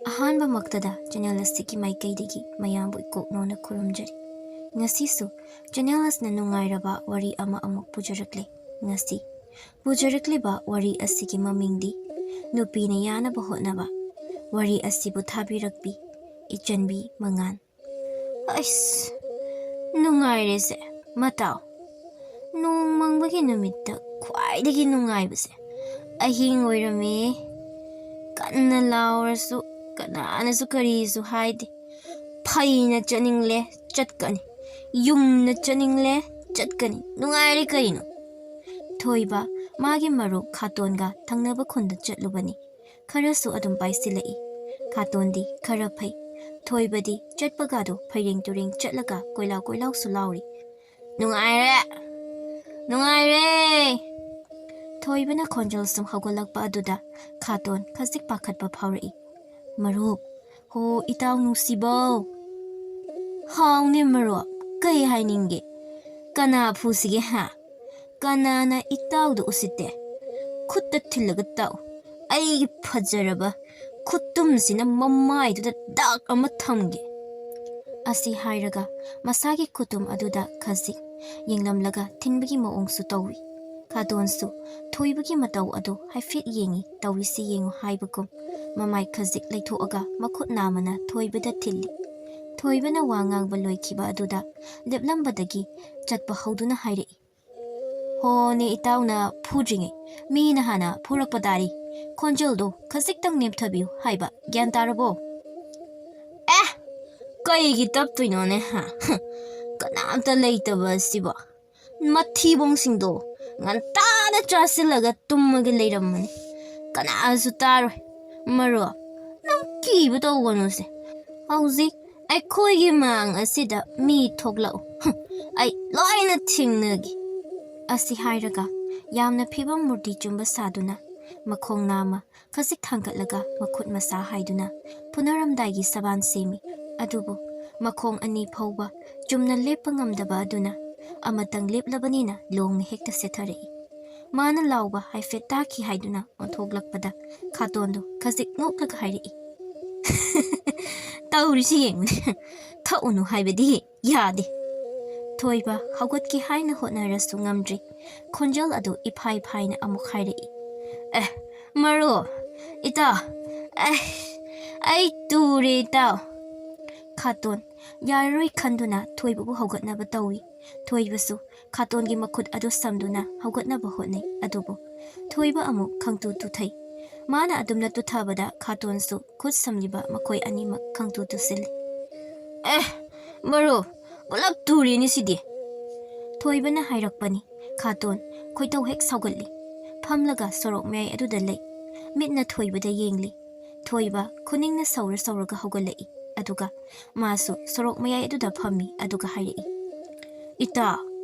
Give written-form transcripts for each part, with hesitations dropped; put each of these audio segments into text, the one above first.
ꯑꯍꯥꯟꯕ ꯃꯛꯇꯗ ꯆꯦꯅꯦꯜ ꯑꯁꯤꯒꯤ ꯃꯥꯏꯀꯩꯗꯒꯤ ꯃꯌꯥꯝꯕꯨ ꯏꯀꯣꯛꯅꯣꯅ ꯈꯨꯔꯨꯝꯖꯔꯤ꯫ ꯉꯁꯤꯁꯨ ꯆꯦꯅꯦꯜ ꯑꯁꯤꯅ ꯅꯨꯡꯉꯥꯏꯔꯕ ꯋꯥꯔꯤ ꯑꯃ ꯑꯃꯨꯛ ꯄꯨꯖꯔꯛꯂꯦ꯫ ꯉꯁꯤ ꯄꯨꯖꯔꯛꯂꯤꯕ ꯋꯥꯔꯤ ꯑꯁꯤꯒꯤ ꯃꯃꯤꯡꯗꯤ ꯅꯨꯄꯤꯅ ꯌꯥꯅꯕ ꯍꯣꯠꯅꯕ꯫ ꯋꯥꯔꯤ ꯑꯁꯤꯕꯨ ꯊꯥꯕꯤꯔꯛꯄꯤ ꯏꯆꯟꯕꯤ ꯃꯉꯥꯟ꯫ ꯑꯁ ꯅꯨꯡꯉꯥꯏꯔꯦꯁꯦ ꯃꯇꯥꯎ꯫ ꯅꯣꯡ ꯃꯪꯕꯒꯤ ꯅꯨꯃꯤꯠꯇ ꯈ꯭ꯋꯥꯏꯗꯒꯤ ꯅꯨꯡꯉꯥꯏꯕꯁꯦ ꯑꯍꯤꯡ ꯑꯣꯏꯔꯝꯃꯦ꯫ ꯀꯟꯅ ꯂꯥꯎꯔꯁꯨ ꯀꯅꯥꯅꯁꯨ ꯀꯔꯤꯁꯨ ꯍꯥꯏꯗꯦ꯫ ꯐꯩꯅ ꯆꯠꯅꯤꯡꯂꯦ ꯆꯠꯀꯅꯤ, ꯌꯨꯝꯅ ꯆꯠꯅꯤꯡꯂꯦ ꯆꯠꯀꯅꯤ, ꯅꯨꯡꯉꯥꯏꯔꯦ ꯀꯩꯅꯣ꯫ ꯊꯣꯏꯕ ꯃꯥꯒꯤ ꯃꯔꯨꯞ ꯈꯥꯇꯣꯟꯒ ꯊꯪꯅꯕ ꯈꯨꯟꯗ ꯆꯠꯂꯨꯕꯅꯤ꯫ ꯈꯔꯁꯨ ꯑꯗꯨꯝ ꯄꯥꯏꯁꯤꯜꯂꯛꯏ꯫ ꯈꯥꯇꯣꯟꯗꯤ ꯈꯔ ꯐꯩ, ꯊꯣꯏꯕꯗꯤ ꯆꯠꯄꯒꯗꯣ ꯐꯩꯔꯦꯡ ꯇꯨꯔꯦꯡ ꯆꯠꯂꯒ ꯀꯣꯏꯂꯥꯎ ꯀꯣꯏꯂꯥꯎꯁꯨ ꯂꯥꯎꯔꯤ꯫ ꯅꯨꯡꯉꯥꯏꯔꯦ ꯅꯨꯡꯉꯥꯏꯔꯦ꯫ ꯊꯣꯏꯕꯅ ꯈꯣꯟꯖꯦꯜ ꯁꯨꯝ ꯍꯧꯒꯠꯂꯛꯄ ꯑꯗꯨꯗ ꯈꯥꯇꯣꯟ ꯈꯖꯤꯛ ꯄꯥꯈꯠꯄ ꯐꯥꯎꯔꯛꯏ꯫ ꯃꯔꯨꯞ, ꯍꯣ ꯏꯇꯥꯎ ꯅꯨꯡꯁꯤꯕꯧ꯫ ꯍꯥꯎꯅꯦ ꯃꯔꯨꯞ, ꯀꯩ ꯍꯥꯏꯅꯤꯡꯒꯦ? ꯀꯅꯥ ꯐꯨꯁꯤꯒꯦ ꯍꯥ? ꯀꯅꯥꯅ ꯏꯇꯥꯎꯗ ꯎꯁꯤꯠꯇꯦ? ꯈꯨꯠꯇ ꯊꯤꯜꯂꯒ ꯇꯥꯛꯎ꯫ ꯑꯩꯒꯤ ꯐꯖꯔꯕ ꯈꯨꯠꯇꯨꯝꯁꯤꯅ ꯃꯃꯥꯏꯗꯨꯗ ꯗꯥꯛ ꯑꯃ ꯊꯝꯒꯦ꯫ ꯑꯁꯤ ꯍꯥꯏꯔꯒ ꯃꯁꯥꯒꯤ ꯈꯨꯇꯨꯝ ꯑꯗꯨꯗ ꯈꯖꯤꯛ ꯌꯦꯡꯂꯝꯂꯒ ꯊꯤꯟꯕꯒꯤ ꯃꯑꯣꯡꯁꯨ ꯇꯧꯏ꯫ ꯈꯥꯇꯣꯟꯁꯨ ꯊꯣꯏꯕꯒꯤ ꯃꯇꯧ ꯑꯗꯨ ꯍꯥꯏꯐꯦꯠ ꯌꯦꯡꯉꯤ꯫ ꯇꯧꯔꯤꯁꯤ ꯌꯦꯡꯉꯨ ꯍꯥꯏꯕꯒꯨꯝ ꯃꯃꯥꯏ ꯈꯖꯤꯛ ꯂꯩꯊꯣꯛꯑꯒ ꯃꯈꯨꯠ ꯅꯥꯝꯃꯅ ꯊꯣꯏꯕꯗ ꯊꯤꯜꯂꯤ꯫ ꯊꯣꯏꯕꯅ ꯋꯥ ꯉꯥꯡꯕ ꯂꯣꯏꯈꯤꯕ ꯑꯗꯨꯗ ꯂꯦꯞꯂꯝꯕꯗꯒꯤ ꯆꯠꯄ ꯍꯧꯗꯨꯅ ꯍꯥꯏꯔꯛꯏ꯫ ꯍꯣꯅꯦ ꯏꯇꯥꯎꯅ ꯐꯨꯗ꯭ꯔꯤꯉꯩ ꯃꯤꯅ ꯍꯥꯟꯅ ꯐꯨꯔꯛꯄ ꯇꯥꯔꯤ꯫ ꯈꯣꯟꯖꯦꯜꯗꯣ ꯈꯖꯤꯛꯇꯪ ꯅꯦꯝꯊꯕꯤꯌꯨ ꯍꯥꯏꯕ, ꯒ꯭ꯌꯥꯟ ꯇꯥꯔꯕꯣ? ꯑꯦ ꯀꯩꯒꯤ ꯇꯞꯇꯣꯏꯅꯣꯅꯦ ꯍꯥ? ꯀꯅꯥꯝꯇ ꯂꯩꯇꯕ ꯑꯁꯤꯕꯣ? ꯃꯊꯤꯕꯣꯡꯁꯤꯡꯗꯣ ꯉꯟꯇꯥꯅ ꯆꯥꯁꯤꯜꯂꯒ ꯇꯨꯝꯃꯒ ꯂꯩꯔꯝꯃꯅꯤ, ꯀꯅꯥꯁꯨ ꯇꯥꯔꯣꯏ꯫ ꯃꯔꯨꯞ, ꯅꯪ ꯀꯤꯕ ꯇꯧꯒꯅꯨꯁꯦ꯫ ꯍꯧꯖꯤꯛ ꯑꯩꯈꯣꯏꯒꯤ ꯃꯥꯡ ꯑꯁꯤꯗ ꯃꯤ ꯊꯣꯛꯂꯛꯎ, ꯑꯩ ꯂꯣꯏꯅ ꯊꯦꯡꯅꯒꯦ꯫ ꯑꯁꯤ ꯍꯥꯏꯔꯒ ꯌꯥꯝꯅ ꯐꯤꯕꯝ ꯃꯨꯔꯇꯤ ꯆꯨꯝꯕ ꯁꯥꯗꯨꯅ ꯃꯈꯣꯡ ꯅꯥꯝꯃ ꯈꯖꯤꯛ ꯊꯥꯡꯒꯠꯂꯒ ꯃꯈꯨꯠ ꯃꯁꯥ ꯍꯥꯏꯗꯨꯅ ꯐꯨꯅꯔꯝꯗꯥꯏꯒꯤ ꯁꯕꯥꯟ ꯁꯦꯝꯃꯤ꯫ ꯑꯗꯨꯕꯨ ꯃꯈꯣꯡ ꯑꯅꯤ ꯐꯥꯎꯕ ꯆꯨꯝꯅ ꯂꯦꯞꯄ ꯉꯝꯗꯕ ꯑꯗꯨꯅ ꯑꯃꯇꯪ ꯂꯦꯞꯂꯕꯅꯤꯅ ꯂꯣꯡꯅ ꯍꯦꯛꯇ ꯁꯦꯠꯊꯔꯛꯏ꯫ ꯃꯥꯅ ꯂꯥꯎꯕ ꯍꯥꯏꯐꯦꯠ ꯇꯥꯈꯤ ꯍꯥꯏꯗꯨꯅ ꯑꯣꯟꯊꯣꯛꯂꯛꯄꯗ ꯈꯥꯇꯣꯟꯗꯨ ꯈꯖꯤꯛ ꯅꯣꯛꯂꯒ ꯍꯥꯏꯔꯛꯏ꯫ ꯇꯧꯔꯤꯁꯤ ꯌꯦꯡꯉꯨꯅꯦ, ꯊꯛꯎꯅꯨ ꯍꯥꯏꯕꯗꯤ ꯌꯥꯗꯦ꯫ ꯊꯣꯏꯕ ꯍꯧꯒꯠꯀꯦ ꯍꯥꯏꯅ ꯍꯣꯠꯅꯔꯁꯨ ꯉꯝꯗ꯭ꯔꯤ꯫ ꯈꯣꯟꯖꯦꯜ ꯑꯗꯨ ꯏꯐꯥꯏ ꯐꯥꯏꯅ ꯑꯃꯨꯛ ꯍꯥꯏꯔꯛꯏ꯫ ꯑꯦ ꯃꯔꯨꯞ, ꯏꯇꯥꯎ, ꯑꯩ ꯇꯨꯔꯦ ꯏꯇꯥꯎ꯫ ꯈꯥꯇꯣꯟ ꯌꯥꯔꯔꯣꯏ ꯈꯟꯗꯨꯅ ꯊꯣꯏꯕꯕꯨ ꯍꯧꯒꯠꯅꯕ ꯇꯧꯏ꯫ ꯊꯣꯏꯕꯁꯨ ꯈꯥꯇꯣꯟꯒꯤ ꯃꯈꯨꯠ ꯑꯗꯨ ꯁꯝꯗꯨꯅ ꯍꯧꯒꯠꯅꯕ ꯍꯣꯠꯅꯩ꯫ ꯑꯗꯨꯕꯨ ꯊꯣꯏꯕ ꯑꯃꯨꯛ ꯈꯪꯇꯨ ꯇꯨꯊꯩ꯫ ꯃꯥꯅ ꯑꯗꯨꯝꯅ ꯇꯨꯊꯕꯗ ꯈꯥꯇꯣꯟꯁꯨ ꯈꯨꯠ ꯁꯝꯂꯤꯕ ꯃꯈꯣꯏ ꯑꯅꯤꯃꯛ ꯈꯪꯇꯨ ꯇꯨꯁꯤꯜꯂꯤ꯫ ꯑꯦ ꯃꯔꯨꯞ, ꯄꯨꯂꯞ ꯇꯨꯔꯦꯅꯦ ꯁꯤꯗꯤ꯫ ꯊꯣꯏꯕꯅ ꯍꯥꯏꯔꯛꯄꯅꯤ꯫ ꯈꯥꯇꯣꯟ ꯈꯣꯏꯇꯧ ꯍꯦꯛ ꯁꯥꯎꯒꯠꯂꯤ꯫ ꯐꯝꯂꯒ ꯁꯣꯔꯣꯛ ꯃꯌꯥꯏ ꯑꯗꯨꯗ ꯂꯩ꯫ ꯃꯤꯠꯅ ꯊꯣꯏꯕꯗ ꯌꯦꯡꯂꯤ꯫ ꯊꯣꯏꯕ ꯈꯨꯅꯤꯡꯅ ꯁꯧꯔ ꯁꯧꯔꯒ ꯍꯧꯒꯠꯂꯛꯏ꯫ ꯑꯗꯨꯒ ꯃꯥꯁꯨ ꯁꯣꯔꯣꯛ ꯃꯌꯥꯏ ꯑꯗꯨꯗ ꯐꯝꯃꯤ꯫ ꯑꯗꯨꯒ ꯍꯥꯏꯔꯛꯏ꯫ ꯏꯇꯥꯎ,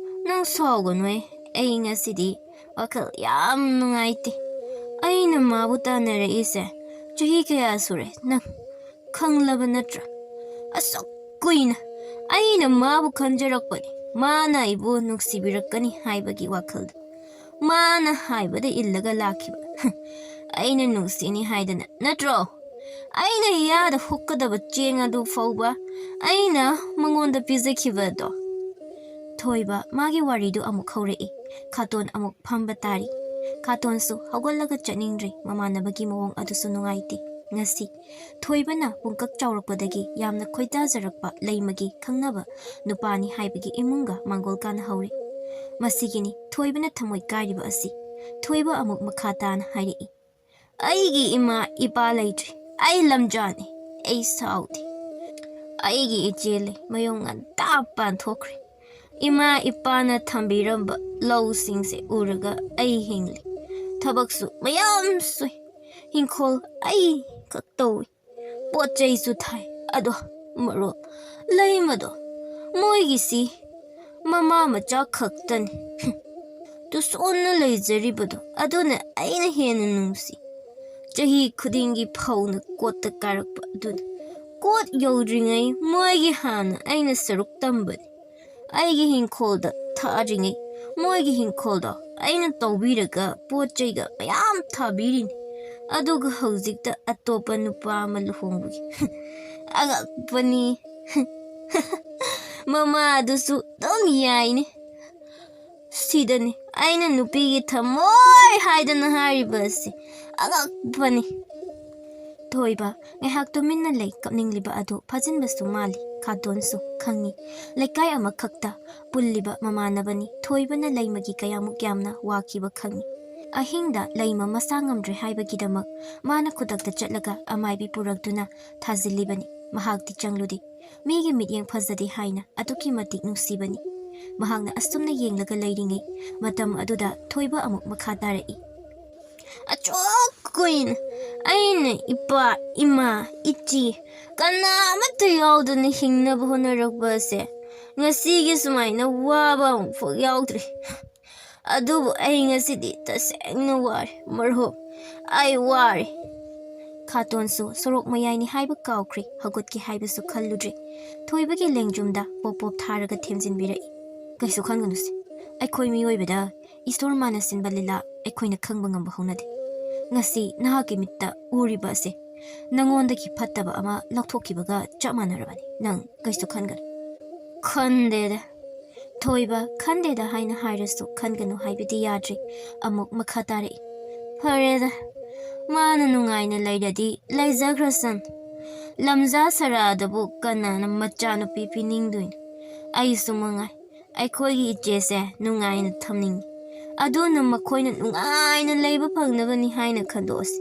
ꯅꯪ ꯁꯥꯎꯒꯅꯨꯍꯦ, ꯑꯩ ꯉꯁꯤꯗꯤ ꯋꯥꯈꯜ ꯌꯥꯝ ꯅꯨꯡꯉꯥꯏꯇꯦ꯫ ꯑꯩꯅ ꯃꯥꯕꯨ ꯇꯥꯟꯅꯔꯛꯏꯁꯦ ꯆꯍꯤ ꯀꯌꯥ ꯁꯨꯔꯦ ꯅꯪ ꯈꯪꯂꯕ ꯅꯠꯇ꯭ꯔꯥ? ꯑꯁꯨꯛ ꯀꯨꯏꯅ ꯑꯩꯅ ꯃꯥꯕꯨ ꯈꯟꯖꯔꯛꯄꯅꯤ, ꯃꯥꯅ ꯑꯩꯕꯨ ꯅꯨꯡꯁꯤꯕꯤꯔꯛꯀꯅꯤ ꯍꯥꯏꯕꯒꯤ ꯋꯥꯈꯜꯗ꯫ ꯃꯥꯅ ꯍꯥꯏꯕꯗ ꯏꯜꯂꯒ ꯂꯥꯛꯈꯤꯕ ꯑꯩꯅ ꯅꯨꯡꯁꯤꯅꯤ ꯍꯥꯏꯗꯅ ꯅꯠꯇ꯭ꯔꯣ? ꯑꯩꯅ ꯏꯌꯥꯗ ꯍꯨꯛꯀꯗꯕ ꯆꯦꯡ ꯑꯗꯨ ꯐꯥꯎꯕ ꯑꯩꯅ ꯃꯉꯣꯟꯗ ꯄꯤꯖꯈꯤꯕꯗꯣ꯫ ꯊꯣꯏꯕ ꯃꯥꯒꯤ ꯋꯥꯔꯤꯗꯨ ꯑꯃꯨꯛ ꯍꯧꯔꯛꯏ꯫ ꯈꯥꯇꯣꯟ ꯑꯃꯨꯛ ꯐꯝꯕ ꯇꯥꯔꯤ꯫ ꯈꯥꯇꯣꯟꯁꯨ ꯍꯧꯒꯠꯂꯒ ꯆꯠꯅꯤꯡꯗ꯭ꯔꯤ꯫ ꯃꯃꯥꯟꯅꯕꯒꯤ ꯃꯑꯣꯡ ꯑꯗꯨꯁꯨ ꯅꯨꯡꯉꯥꯏꯇꯦ꯫ ꯉꯁꯤ ꯊꯣꯏꯕꯅ ꯄꯨꯡꯀꯛ ꯆꯥꯎꯔꯛꯄꯗꯒꯤ ꯌꯥꯝꯅ ꯈꯣꯏꯗꯥꯖꯔꯛꯄ ꯂꯩꯃꯒꯤ ꯈꯪꯅꯕ ꯅꯨꯄꯥꯅꯤ ꯍꯥꯏꯕꯒꯤ ꯏꯃꯨꯡꯒ ꯃꯥꯡꯒꯣꯜ ꯀꯥꯅꯍꯧꯔꯦ꯫ ꯃꯁꯤꯒꯤꯅꯤ ꯊꯣꯏꯕꯅ ꯊꯃꯣꯏ ꯀꯥꯏꯔꯤꯕ ꯑꯁꯤ꯫ ꯊꯣꯏꯕ ꯑꯃꯨꯛ ꯃꯈꯥ ꯇꯥꯅ ꯍꯥꯏꯔꯛꯏ꯫ ꯑꯩꯒꯤ ꯏꯃꯥ ꯏꯄꯥ ꯂꯩꯇ꯭ꯔꯤ, ꯑꯩ ꯂꯝꯖꯥꯅꯤ, ꯑꯩ ꯁꯥꯎꯗꯦ꯫ ꯑꯩꯒꯤ ꯏꯆꯦ ꯂꯩ, ꯃꯌꯨꯝ ꯉꯟꯇꯥ ꯄꯥꯟꯊꯣꯛꯈ꯭ꯔꯦ꯫ ꯏꯃꯥ ꯏꯄꯥꯅ ꯊꯝꯕꯤꯔꯝꯕ ꯂꯧꯁꯤꯡꯁꯦ ꯎꯔꯒ ꯑꯩ ꯍꯤꯡꯂꯤ꯫ ꯊꯕꯛꯁꯨ ꯃꯌꯥꯝ ꯁꯨꯏ, ꯏꯪꯈꯣꯜ ꯑꯩ ꯈꯛ ꯇꯧꯏ, ꯄꯣꯠ ꯆꯩꯁꯨ ꯊꯥꯏ꯫ ꯑꯗꯣ ꯃꯔꯨꯞ, ꯂꯩꯃꯗꯣ ꯃꯣꯏꯒꯤꯁꯤ ꯃꯃꯥ ꯃꯆꯥ ꯈꯛꯇꯅꯤ꯫ ꯇꯨꯁꯣꯟꯅ ꯂꯩꯖꯔꯤꯕꯗꯣ ꯑꯗꯨꯅ ꯑꯩꯅ ꯍꯦꯟꯅ ꯅꯨꯡꯁꯤ꯫ ꯆꯍꯤ ꯈꯨꯗꯤꯡꯒꯤ ꯐꯧꯅ ꯀꯣꯠꯇ ꯀꯥꯔꯛꯄ ꯑꯗꯨꯅ ꯀꯣꯠ ꯌꯧꯗ꯭ꯔꯤꯉꯩ ꯃꯣꯏꯒꯤ ꯍꯥꯟꯅ ꯑꯩꯅ ꯁꯔꯨꯛ ꯇꯝꯕꯅꯤ꯫ ꯑꯩꯒꯤ ꯍꯤꯡꯈꯣꯜꯗ ꯊꯥꯗ꯭ꯔꯤꯉꯩ ꯃꯣꯏꯒꯤ ꯍꯤꯡꯈꯣꯜꯗꯣ ꯑꯩꯅ ꯇꯧꯕꯤꯔꯒ ꯄꯣꯠ ꯆꯩꯒ ꯃꯌꯥꯝ ꯊꯥꯕꯤꯔꯤꯅꯤ꯫ ꯑꯗꯨꯒ ꯍꯧꯖꯤꯛꯇ ꯑꯇꯣꯞꯄ ꯅꯨꯄꯥ ꯑꯃ ꯂꯨꯍꯣꯡꯕꯒꯤ ꯑꯉꯛꯄꯅꯤ. ꯃꯃꯥꯗꯨꯁꯨ ꯑꯗꯨꯝ ꯌꯥꯏꯅꯦ. ꯁꯤꯗꯅꯤ ꯑꯩꯅ ꯅꯨꯄꯤꯒꯤ ꯊꯝꯃꯣꯏ ꯍꯥꯏꯗꯅ ꯍꯥꯏꯔꯤꯕꯁꯤ. ꯑꯉꯛꯄꯅꯤ. ꯊꯣꯏꯕ ꯉꯥꯏꯍꯥꯛ ꯇꯨꯃꯤꯟꯅ ꯂꯩ. ꯀꯞꯅꯤꯡꯂꯤꯕ ꯑꯗꯨ ꯐꯥꯖꯤꯟꯕꯁꯨ ꯃꯥꯜꯂꯤ. ꯈꯥꯇꯣꯟꯁꯨ ꯈꯪꯉꯤ. ꯂꯩꯀꯥꯏ ꯑꯃꯈꯛꯇ ꯄꯨꯜꯂꯤꯕ ꯃꯃꯥꯟꯅꯕꯅꯤ. ꯊꯣꯏꯕꯅ ꯂꯩꯃꯒꯤ ꯀꯌꯥꯃꯨꯛ ꯌꯥꯝꯅ ꯋꯥꯈꯤꯕ ꯈꯪꯉꯤ. ꯑꯍꯤꯡꯗ ꯂꯩꯃ ꯃꯁꯥ ꯉꯝꯗ꯭ꯔꯦ ꯍꯥꯏꯕꯒꯤꯗꯃꯛ ꯃꯥꯅ ꯈꯨꯗꯛꯇ ꯆꯠꯂꯒ ꯑꯃꯥꯏꯕꯤ ꯄꯨꯔꯛꯇꯨꯅ ꯊꯥꯖꯤꯜꯂꯤꯕꯅꯤ. ꯃꯍꯥꯛꯇꯤ ꯆꯪꯂꯨꯗꯦ. ꯃꯤꯒꯤ ꯃꯤꯠꯌꯦꯡ ꯐꯖꯗꯦ ꯍꯥꯏꯅ ꯑꯗꯨꯛꯀꯤ ꯃꯇꯤꯛ ꯅꯨꯡꯁꯤꯕꯅꯤ. ꯃꯍꯥꯛꯅ ꯑꯁꯨꯝꯅ ꯌꯦꯡꯂꯒ ꯂꯩꯔꯤꯉꯩ ꯃꯇꯝ ꯑꯗꯨꯗ ꯊꯣꯏꯕ ꯑꯃꯨꯛ ꯃꯈꯥ ꯇꯥꯔꯛꯏ. ꯑꯆꯣꯛ ꯀꯨꯏꯅ ꯑꯩꯅ ꯏꯄꯥ, ꯏꯃꯥ, ꯏꯆꯦ ꯀꯅꯥ ꯑꯃꯠꯇ ꯌꯥꯎꯗꯅ ꯍꯤꯡꯅꯕ ꯍꯣꯠꯅꯔꯛꯄ ꯑꯁꯦ ꯉꯁꯤꯒꯤ ꯁꯨꯃꯥꯏꯅ ꯋꯥꯕ ꯑꯃꯨꯛꯐꯥꯎ ꯌꯥꯎꯗ꯭ꯔꯤ. ꯑꯗꯨꯕꯨ ꯑꯩ ꯉꯁꯤꯗꯤ ꯇꯁꯦꯡꯅ ꯋꯥꯔꯦ ꯃꯔꯨꯞ. ꯑꯩ ꯋꯥꯔꯦ. ꯈꯥꯇꯣꯟꯁꯨ ꯁꯣꯔꯣꯛ ꯃꯌꯥꯏꯅꯤ ꯍꯥꯏꯕ ꯀꯥꯎꯈ꯭ꯔꯦ. ꯍꯧꯒꯠꯀꯦ ꯍꯥꯏꯕꯁꯨ ꯈꯜꯂꯨꯗ꯭ꯔꯦ. ꯊꯣꯏꯕꯒꯤ ꯂꯦꯡꯖꯨꯝꯗ ꯄꯣꯞ ꯄꯣꯞ ꯊꯥꯔꯒ ꯊꯦꯝꯖꯤꯟꯕꯤꯔꯛꯏ. ꯀꯩꯁꯨ ꯈꯟꯒꯅꯨꯁꯦ. ꯑꯩꯈꯣꯏ ꯃꯤꯑꯣꯏꯕꯗ ꯏꯁꯣꯔ ꯃꯥꯅ ꯁꯤꯟꯕ ꯂꯤꯂꯥ ꯑꯩꯈꯣꯏꯅ ꯈꯪꯕ ꯉꯝꯕ ꯍꯧꯅꯗꯦ. ꯉꯁꯤ ꯅꯍꯥꯛꯀꯤ ꯃꯤꯠꯇ ꯎꯔꯤꯕ ꯑꯁꯦ ꯅꯪꯉꯣꯟꯗꯒꯤ ꯐꯠꯇꯕ ꯑꯃ ꯂꯧꯊꯣꯛꯈꯤꯕꯒ ꯆꯞ ꯃꯥꯟꯅꯔꯕꯅꯤ. ꯅꯪ ꯀꯩꯁꯨ ꯈꯟꯒꯅꯨ. ꯈꯟꯗꯦꯗ. ꯊꯣꯏꯕ ꯈꯟꯗꯦꯗ ꯍꯥꯏꯅ ꯍꯥꯏꯔꯁꯨ ꯈꯟꯒꯅꯨ ꯍꯥꯏꯕꯗꯤ ꯌꯥꯗ꯭ꯔꯦ. ꯑꯃꯨꯛ ꯃꯈꯥ ꯇꯥꯔꯛꯏ. ꯐꯔꯦꯗ. ꯃꯥꯅ ꯅꯨꯡꯉꯥꯏꯅ ꯂꯩꯔꯗꯤ ꯂꯩꯖꯈ꯭ꯔꯁꯟ. ꯂꯝꯖꯥ ꯁꯔꯥꯗꯕꯨ ꯀꯅꯥꯅ ꯃꯆꯥꯅꯨꯄꯤ ꯄꯤꯅꯤꯡꯗꯣꯏꯅꯣ? ꯑꯩꯁꯨ ꯃꯉꯥꯏ. ꯑꯩꯈꯣꯏꯒꯤ ꯏꯆꯦꯁꯦ ꯅꯨꯡꯉꯥꯏꯅ ꯊꯝꯅꯤꯡꯉꯤ. ꯑꯗꯨꯅ ꯃꯈꯣꯏꯅ ꯅꯨꯡꯉꯥꯏꯅ ꯂꯩꯕ ꯐꯪꯅꯕꯅꯤ ꯍꯥꯏꯅ ꯈꯟꯗꯣꯛꯑꯁꯤ.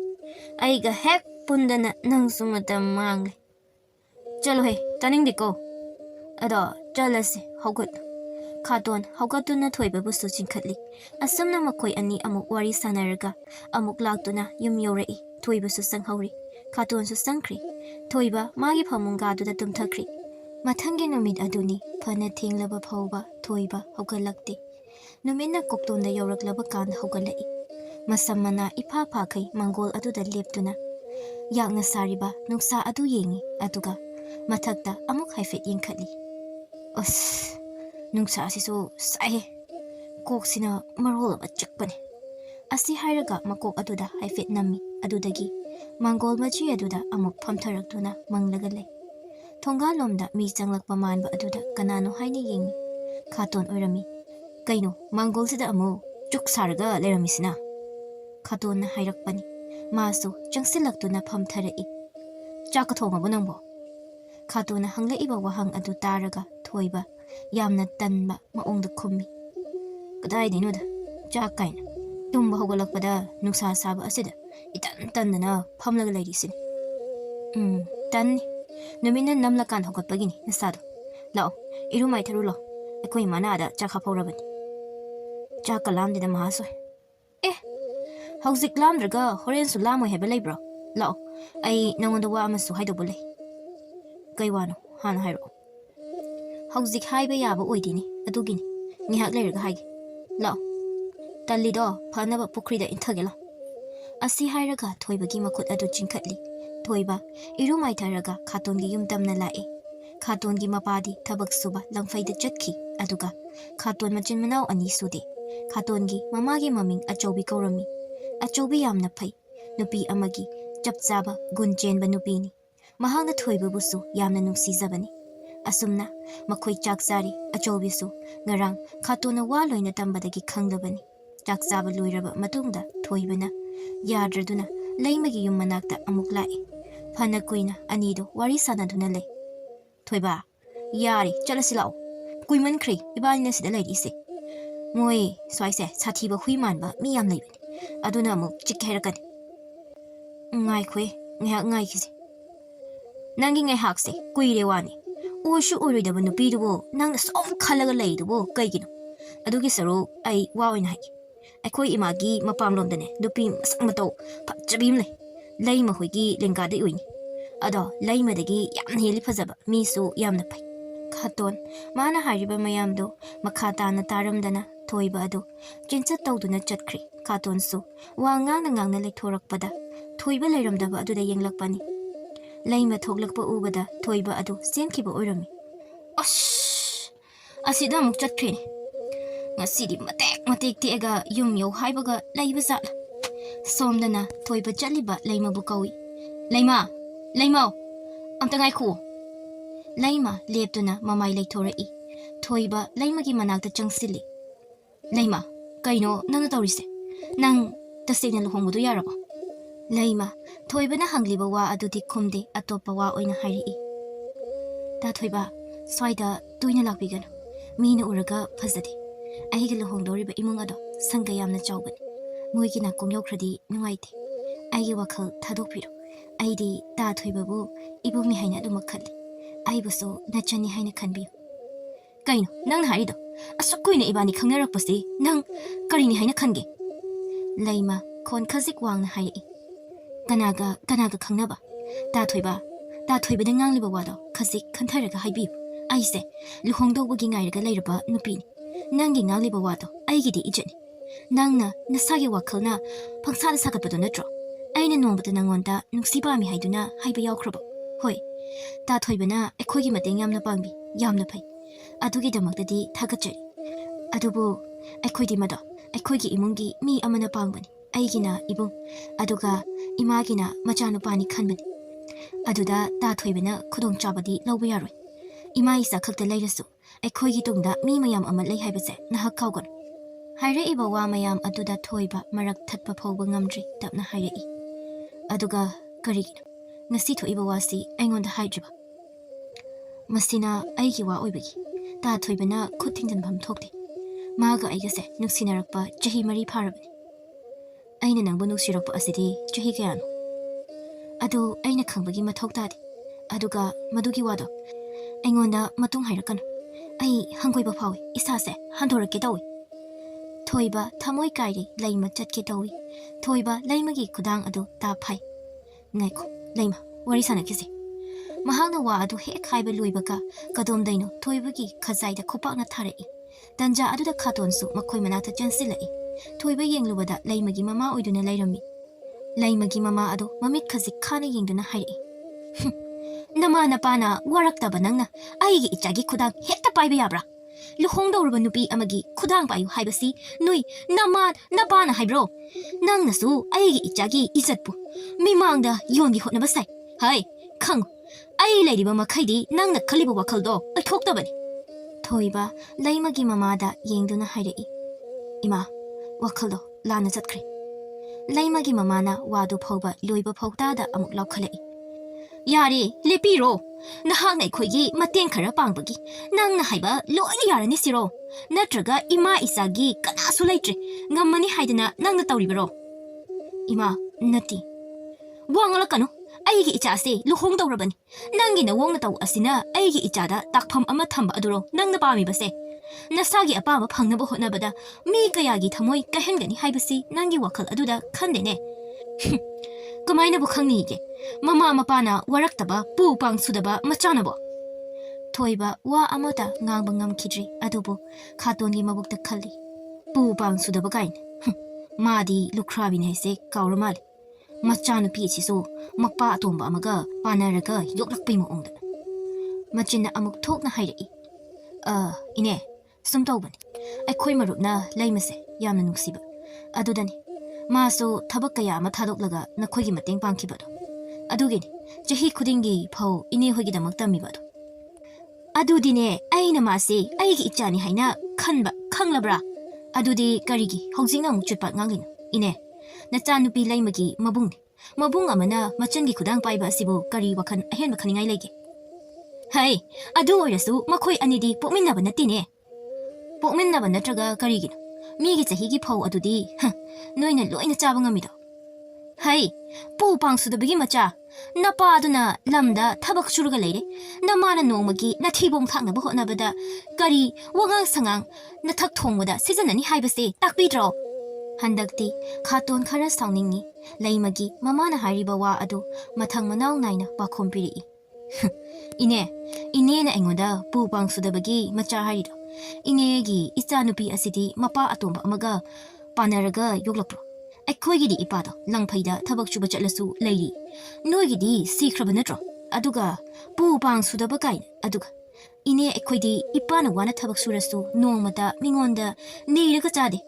ꯑꯩꯒ ꯍꯦꯛ ꯄꯨꯟꯗꯅ ꯅꯪꯁꯨ ꯃꯇꯝ ꯃꯥꯡꯂꯦ. ꯆꯠꯂꯣꯍꯦ, ꯇꯥꯅꯤꯡꯗꯦꯀꯣ. ꯑꯗꯣ ꯆꯠꯂꯁꯤ. ꯍꯧꯒꯠꯂꯨ. ꯈꯥꯇꯣꯟ ꯍꯧꯒꯠꯇꯨꯅ ꯊꯣꯏꯕꯕꯨꯁꯨ ꯆꯤꯡꯈꯠꯂꯤ. ꯑꯁꯨꯝꯅ ꯃꯈꯣꯏ ꯑꯅꯤ ꯑꯃꯨꯛ ꯋꯥꯔꯤ ꯁꯥꯟꯅꯔꯒ ꯑꯃꯨꯛ ꯂꯥꯛꯇꯨꯅ ꯌꯨꯝ ꯌꯧꯔꯛꯏ. ꯊꯣꯏꯕꯁꯨ ꯆꯪꯍꯧꯔꯤ. ꯈꯥꯇꯣꯟꯁꯨ ꯆꯪꯈ꯭ꯔꯤ. ꯊꯣꯏꯕ ꯃꯥꯒꯤ ꯐꯃꯨꯡꯒꯥꯗꯨꯗ ꯇꯨꯝꯊꯈ꯭ꯔꯤ. ꯃꯊꯪꯒꯤ ꯅꯨꯃꯤꯠ ꯑꯗꯨꯅꯤ. ꯐꯅ ꯊꯦꯡꯂꯕ ꯐꯥꯎꯕ ꯊꯣꯏꯕ ꯍꯧꯒꯠꯂꯛꯇꯦ. ꯅꯨꯃꯤꯠꯅ ꯀꯣꯛꯇꯣꯟꯗ ꯌꯧꯔꯛꯂꯕ ꯀꯥꯟꯗ ꯍꯧꯒꯠꯂꯛꯏ. ꯃꯁꯝ ꯃꯅꯥ ꯏꯐꯥ ꯐꯥꯈꯩ ꯃꯥꯡꯒꯣꯜ ꯑꯗꯨꯗ ꯂꯦꯞꯇꯨꯅ ꯌꯥꯛꯅ ꯁꯥꯔꯤꯕ ꯅꯨꯡꯁꯥ ꯑꯗꯨ ꯌꯦꯡꯉꯤ. ꯑꯗꯨꯒ ꯃꯊꯛꯇ ꯑꯃꯨꯛ ꯍꯥꯏꯐꯦꯠ ꯌꯦꯡꯈꯠꯂꯤ. ꯑꯁ, ꯅꯨꯡꯁꯥꯁꯤꯁꯨ ꯁꯥꯏꯍꯦ. ꯀꯣꯛꯁꯤꯅ ꯃꯔꯣꯜ ꯑꯃ ꯆꯤꯛꯄꯅꯦ. ꯑꯁꯤ ꯍꯥꯏꯔꯒ ꯃꯀꯣꯛ ꯑꯗꯨꯗ ꯍꯥꯏꯐꯦꯠ ꯅꯝꯃꯤ. ꯑꯗꯨꯗꯒꯤ ꯃꯥꯡꯒꯣꯜ ꯃꯆꯤ ꯑꯗꯨꯗ ꯑꯃꯨꯛ ꯐꯝꯊꯔꯛꯇꯨꯅ ꯃꯪꯂꯒ ꯂꯩ. ꯊꯣꯡꯒꯥꯜꯂꯣꯝꯗ ꯃꯤ ꯆꯪꯂꯛꯄ ꯃꯥꯟꯕ ꯑꯗꯨꯗ ꯀꯅꯥꯅꯣ ꯍꯥꯏꯅ ꯌꯦꯡꯉꯤ. ꯈꯥꯇꯣꯟ ꯑꯣꯏꯔꯝꯃꯤ. ꯀꯩꯅꯣ ꯃꯥꯡꯒꯣꯜꯁꯤꯗ ꯑꯃꯨꯛ ꯆꯨꯛ ꯁꯥꯔꯒ ꯂꯩꯔꯝꯃꯤꯁꯤꯅ? ꯈꯥꯇꯣꯟꯅ ꯍꯥꯏꯔꯛꯄꯅꯤ. ꯃꯥꯁꯨ ꯆꯪꯁꯤꯜꯂꯛꯇꯨꯅ ꯐꯝꯊꯔꯛꯏ. ꯆꯥꯛꯀ ꯊꯣꯡꯉꯕꯣ ꯅꯪꯕꯣ? ꯈꯥꯇꯣꯟꯅ ꯍꯪꯂꯛꯏꯕ ꯋꯥꯍꯪ ꯑꯗꯨ ꯇꯥꯔꯒ ꯊꯣꯏꯕ ꯌꯥꯝꯅ ꯇꯟꯕ ꯃꯑꯣꯡꯗ ꯈꯨꯝꯃꯤ. ꯀꯗꯥꯏꯗꯩꯅꯣꯗ ꯆꯥꯛ ꯀꯥꯏꯅ. ꯇꯨꯝꯕ ꯍꯧꯒꯠꯂꯛꯄꯗ ꯅꯨꯡꯁꯥ ꯁꯥꯕ ꯑꯁꯤꯗ ꯏꯇꯟ ꯇꯟꯗꯅ ꯐꯝꯂꯒ ꯂꯩꯔꯤꯁꯤꯅꯤ. ꯇꯟꯅꯤ. ꯅꯨꯃꯤꯠꯅ ꯅꯝꯂꯀꯥꯟ ꯍꯧꯒꯠꯄꯒꯤꯅꯤ ꯅꯁꯥꯗꯣ. ꯂꯥꯛꯑꯣ, ꯏꯔꯨ ꯃꯥꯏꯊꯔꯨ ꯂꯥꯛꯑꯣ. ꯑꯩꯈꯣꯏ ꯏꯃꯥꯅ ꯑꯥꯗ ꯆꯥꯛ ꯍꯥꯞꯍꯧꯔꯕꯅꯤ. ꯆꯥꯛꯀ ꯂꯥꯝꯗꯦꯗ ꯃꯍꯥꯁꯣꯏ. ꯑꯦ, ꯍꯧꯖꯤꯛ ꯂꯥꯝꯗ꯭ꯔꯒ ꯍꯣꯔꯦꯟꯁꯨ ꯂꯥꯝꯃꯣꯏ ꯍꯥꯏꯕ ꯂꯩꯕ꯭ꯔꯣ? ꯂꯥꯛꯑꯣ, ꯑꯩ ꯅꯪꯉꯣꯟꯗ ꯋꯥ ꯑꯃꯁꯨ ꯍꯥꯏꯗꯧꯕ ꯂꯩ. ꯀꯩ ꯋꯥꯅꯣ? ꯍꯥꯟꯅ ꯍꯥꯏꯔꯛꯑꯣ. ꯍꯧꯖꯤꯛ ꯍꯥꯏꯕ ꯌꯥꯕ ꯑꯣꯏꯗꯦꯅꯦ. ꯑꯗꯨꯒꯤꯅꯤ. ꯉꯥꯏꯍꯥꯛ ꯂꯩꯔꯒ ꯍꯥꯏꯒꯦ. ꯂꯥꯛꯑꯣ. ꯇꯜꯂꯤꯗꯣ ꯐꯅꯕ ꯄꯨꯈ꯭ꯔꯤꯗ ꯏꯟꯊꯒꯦ ꯂꯥꯛꯑꯣ. ꯑꯁꯤ ꯍꯥꯏꯔꯒ ꯊꯣꯏꯕꯒꯤ ꯃꯈꯨꯠ ꯑꯗꯨ ꯆꯤꯡꯈꯠꯂꯤ. ꯊꯣꯏꯕ ꯏꯔꯨ ꯃꯥꯏꯊꯔꯒ ꯈꯥꯇꯣꯟꯒꯤ ꯌꯨꯝ ꯇꯝꯅ ꯂꯥꯛꯏ. ꯈꯥꯇꯣꯟꯒꯤ ꯃꯄꯥꯗꯤ ꯊꯕꯛ ꯁꯨꯕ ꯂꯪꯐꯩꯗ ꯆꯠꯈꯤ. ꯑꯗꯨꯒ ꯈꯥꯇꯣꯟ ꯃꯆꯤꯟ ꯃꯅꯥꯎ ꯑꯅꯤ ꯁꯨꯗꯦ. ꯈꯥꯇꯣꯟꯒꯤ ꯃꯃꯥꯒꯤ ꯃꯃꯤꯡ ꯑꯆꯧꯕꯤ ꯀꯧꯔꯝꯃꯤ. ꯑꯆꯧꯕꯤ ꯌꯥꯝꯅ ꯐꯩ. ꯅꯨꯄꯤ ꯑꯃꯒꯤ ꯆꯞ ꯆꯥꯕ ꯒꯨꯟ ꯆꯦꯟꯕ ꯅꯨꯄꯤꯅꯤ. ꯃꯍꯥꯛꯅ ꯊꯣꯏꯕꯕꯨꯁꯨ ꯌꯥꯝꯅ ꯅꯨꯡꯁꯤꯖꯕꯅꯤ. ꯑꯁꯨꯝꯅ ꯃꯈꯣꯏ ꯆꯥꯛ ꯆꯥꯔꯤ. ꯑꯆꯧꯕꯤꯁꯨ ꯉꯔꯥꯡ ꯈꯥꯇꯣꯟꯅ ꯋꯥ ꯂꯣꯏꯅ ꯇꯝꯕꯗꯒꯤ ꯈꯪꯂꯕꯅꯤ. ꯆꯥꯛ ꯆꯥꯕ ꯂꯣꯏꯔꯕ ꯃꯇꯨꯡꯗ ꯊꯣꯏꯕꯅ ꯌꯥꯗ꯭ꯔꯗꯨꯅ ꯂꯩꯃꯒꯤ ꯌꯨꯝ ꯃꯅꯥꯛꯇ ꯑꯃꯨꯛ ꯂꯥꯛꯏ. ꯐꯅ ꯀꯨꯏꯅ ꯑꯅꯤꯗꯨ ꯋꯥꯔꯤ ꯁꯥꯟꯅꯗꯨꯅ ꯂꯩ. ꯊꯣꯏꯕ, ꯌꯥꯔꯦ, ꯆꯠꯂꯁꯤ ꯂꯥꯛꯑꯣ. ꯀꯨꯏꯃꯟꯈ꯭ꯔꯦ ꯏꯕꯥꯅꯤꯅ ꯁꯤꯗ ꯂꯩꯔꯤꯁꯦ. ꯃꯣꯏ ꯁ꯭ꯋꯥꯏꯁꯦ ꯁꯥꯊꯤꯕ ꯍꯨꯏ ꯃꯥꯟꯕ ꯃꯤ ꯌꯥꯝ ꯂꯩꯕꯅꯤ. ꯑꯗꯨꯅ ꯑꯃꯨꯛ ꯆꯤꯛꯀꯦ ꯍꯥꯏꯔꯛꯀꯅꯤ. ꯉꯥꯏꯈꯣꯏ, ꯉꯥꯏꯍꯥꯛ ꯉꯥꯏꯈꯤꯁꯤ. ꯅꯪꯒꯤ ꯉꯥꯏꯍꯥꯛꯁꯦ ꯀꯨꯏꯔꯦ ꯋꯥꯅꯤ. ꯑꯣꯏꯁꯨ ꯑꯣꯏꯔꯣꯏꯗꯕ ꯅꯨꯄꯤꯗꯨꯕꯨ ꯅꯪꯅ ꯁꯨꯝ ꯈꯜꯂꯒ ꯂꯩꯔꯤꯗꯨꯕꯨ ꯀꯩꯒꯤꯅꯣ? ꯑꯗꯨꯒꯤ ꯁꯔꯨꯛ ꯑꯩ ꯋꯥ ꯑꯣꯏꯅ ꯍꯥꯏꯒꯦ. ꯑꯩꯈꯣꯏ ꯏꯃꯥꯒꯤ ꯃꯄꯥꯝꯂꯣꯝꯗꯅꯦ ꯅꯨꯄꯤ ꯃꯁꯛ ꯃꯇꯧ ꯐꯖꯕꯤ ꯑꯃ ꯂꯩ. ꯂꯩꯃ ꯍꯣꯏꯒꯤ ꯂꯦꯡꯒꯥꯗꯩ ꯑꯣꯏꯅꯤ. ꯑꯗꯣ ꯂꯩꯃꯗꯒꯤ ꯌꯥꯝꯅ ꯍꯦꯜꯂꯤ ꯐꯖꯕ. ꯃꯤꯁꯨ ꯌꯥꯝꯅ ꯐꯩ. ꯈꯥꯇꯣꯟ ꯃꯥꯅ ꯍꯥꯏꯔꯤꯕ ꯃꯌꯥꯝꯗꯨ ꯃꯈꯥ ꯇꯥꯅ ꯇꯥꯔꯝꯗꯅ ꯊꯣꯏꯕ ꯑꯗꯨ ꯆꯦꯟꯆꯠ ꯇꯧꯗꯨꯅ ꯆꯠꯈ꯭ꯔꯤ. ꯈꯥꯇꯣꯟꯁꯨ ꯋꯥ ꯉꯥꯡꯅ ꯉꯥꯡꯅ ꯂꯩꯊꯣꯔꯛꯄꯗ ꯊꯣꯏꯕ ꯂꯩꯔꯝꯗꯕ ꯑꯗꯨꯗ ꯌꯦꯡꯂꯛꯄꯅꯤ. ꯂꯩꯃ ꯊꯣꯛꯂꯛꯄ ꯎꯕꯗ ꯊꯣꯏꯕ ꯑꯗꯨ ꯆꯦꯟꯈꯤꯕ ꯑꯣꯏꯔꯝꯃꯤ. ꯑꯁ, ꯑꯁꯤꯗ ꯑꯃꯨꯛ ꯆꯠꯈ꯭ꯔꯦꯅꯦ. ꯉꯁꯤꯗꯤ ꯃꯇꯦꯛ ꯃꯇꯦꯛ ꯇꯦꯛꯑꯒ ꯌꯨꯝ ꯌꯧ ꯍꯥꯏꯕꯒ ꯂꯩꯕ ꯖꯥꯠꯂ. Somdana thoiba chaliba laima bukawi. Laima, laima, amtangai ku. Laima leptuna mamai leitorei. Thoiba laima gi manakta changsili. Laima, kaino nang tawrise. Nang tasegna luhongbudu yarabo. Laima, thoibana hangliba wa adudi khumde atopa wa oina hairi. Ta thoiba, swaida tuina lakbigano. Mina uraga phazade. Aiga luhongdoriba imung ado sanga yamna chawbani. Moigi na kong yokradi nungaite. Aigi wakal thadokpiro. Aidi ta thoibabu ibumi haina adumakhali. Aibuso nachani haina khanbiyo. Kaino, nang harido. Asukuina ibani khangnarakpasi nang karini haina khange. Laima kon khazik wangna hairi. Kanaga khangnaba. Ta thoiba da ngangliba wado khazik khantharaga haibiyo. Aise luhongdogbagi ngairaga leiraba nupini. Nangi ngangliba wado aigidi ijani. Nangna nasagi wakhalna pangsada sagatpado natro. Aina nongbada nangonda nuksibami haiduna haiba yawkhrabo. Hoi, ta thoibana ekhoigi mateng yamna pangbi, yamna phai. Adugi damakdadi thagachari. Adubu ekhoidi mado, ekhoigi imungi mi amana pangbani. Aigina ibung, aduga imagina machanu pani khanbani. Aduda ta thoibana khudong chabadi lawba yaroi. Ima isa khakta leirasu, ekhoigi tungda mi mayam ama lei haibase nahak khawgon. Haire iba wa mayam aduda thoiba marak thatpa phawba ngamdri tapna haire I. Aduga karigino, ngasi thoiba wasi aingonda haidriba. Masina aigi wa oibagi, ta thoibana khuttingdanbam thokte. Maga aigase nuksinarakpa chahi mari pharabani. Aina nangbu nuksirakpa asidi chahi kayano. Adu aina khangbagi mathok tade. Aduga madugi wado. Aingonda matung hairakano. Ai hanggoiba phawi isase handorake tawi. Thoiba thamoi kairi laima chatke tawi. Thoiba laimagi khudang adu ta phai. Ngaiko laima wari sanakisi. Mahangna wa adu hek haiba luibaka kadomdaino thoibagi khazaida khupakna tharei. Tanja aduda khatonsu makhoi manata chansilai. Thoiba yenglubada laimagi mama oiduna lairami. Laimagi mama adu mamit khazik khana yengduna hairei. Nama napana waraktaba nangna aigi ichagi khudang hekta paiba yabra. Luhongdorba nupi amagi khudang payu haibasi nui nama napana haibro. Nangnasu aigi ichagi izatpu mimangda yongi hotnaba sai. Hai, khangu. Ai lairiba makhaidi nangna khaliba wakhaldo athoktabani. Thoiba laimagi mamada yengduna hairei. Ima, wakhaldo lana chatkre. Laimagi mamana wadu phawba loiba phawtada amuk lawkhalei. Yari, lepiro. Nahang aikhoigi mateng khara pangbagi. Nangna haiba loina yarani siro. Natraga ima isagi kanasu leitre. Ngammani haidana nangna tawribaro. Ima, nati. Wangala kanu. Aigi ichase luhongdawrabani. Nangi na wongna taw asina aigi ichada takpham ama thamba aduro nangna pami base. Nasagi apama phangnaba hotnabada mi kayagi thamoi kahengani haibasi nangi wakhal aduda khandene. Kamaina bu khangni mama mapana waraktaba pu pang sudaba machanabo. Thoiba wa amata ngang ngam khidri adubu khatongi mabukta khalli. Pu pang sudaba kain. Madi lukhrabi nei se kawramal. Machanu pi chisu makpa atomba amaga panaraga yoklakpai mo ongda. Machina amuk thokna hairei. Ine sumtawbani. Aikhoi marupna laimase yamna nuksiba. Adudani. Maso thabak kaya ama thadoklaga nakhoigi mateng pangkhibado. Adugini chahi khudingi phau ine hoigi damak tamibado. Adudine aina mase aigi ichani haina khanba khanglabra. Adudi karigi hogjingna amuk chutpat nganglina. Ine nachanupi laimagi mabungni. Mabung amana machangi khudang paiba asibu kari wakhan ahenba khaningai lege. Hai, adu oirasu makhoi anidi pokminnaba natine. Pokminnaba natraga karigino. Migi chahigi phau adudi noina loina chaba ngamido. Hai, pu pangsudabagi macha napa aduna lamda thabak suruga leire. Namana nongmagi nathibong thaknaba hotnabada kari wangang sangang nathak thongwada sijanani haibase takpidro. Handakti khaton khara sawningi laimagi mamana hariba wa adu mathang manaw naina pakhompiri. Ine na aingoda pu pangsudabagi macha harido. Inegi ichanupi asidi mapa atomba amaga panaraga yoglakro. Aikhoigidi ipado langphaida thabak chuba chatlasu leiri. Noigidi sikraba natro. Aduga pu pang sudaba kain. Aduga ine aikhoidi ipana wana thabak surasu nongmata mingonda neiraga chade.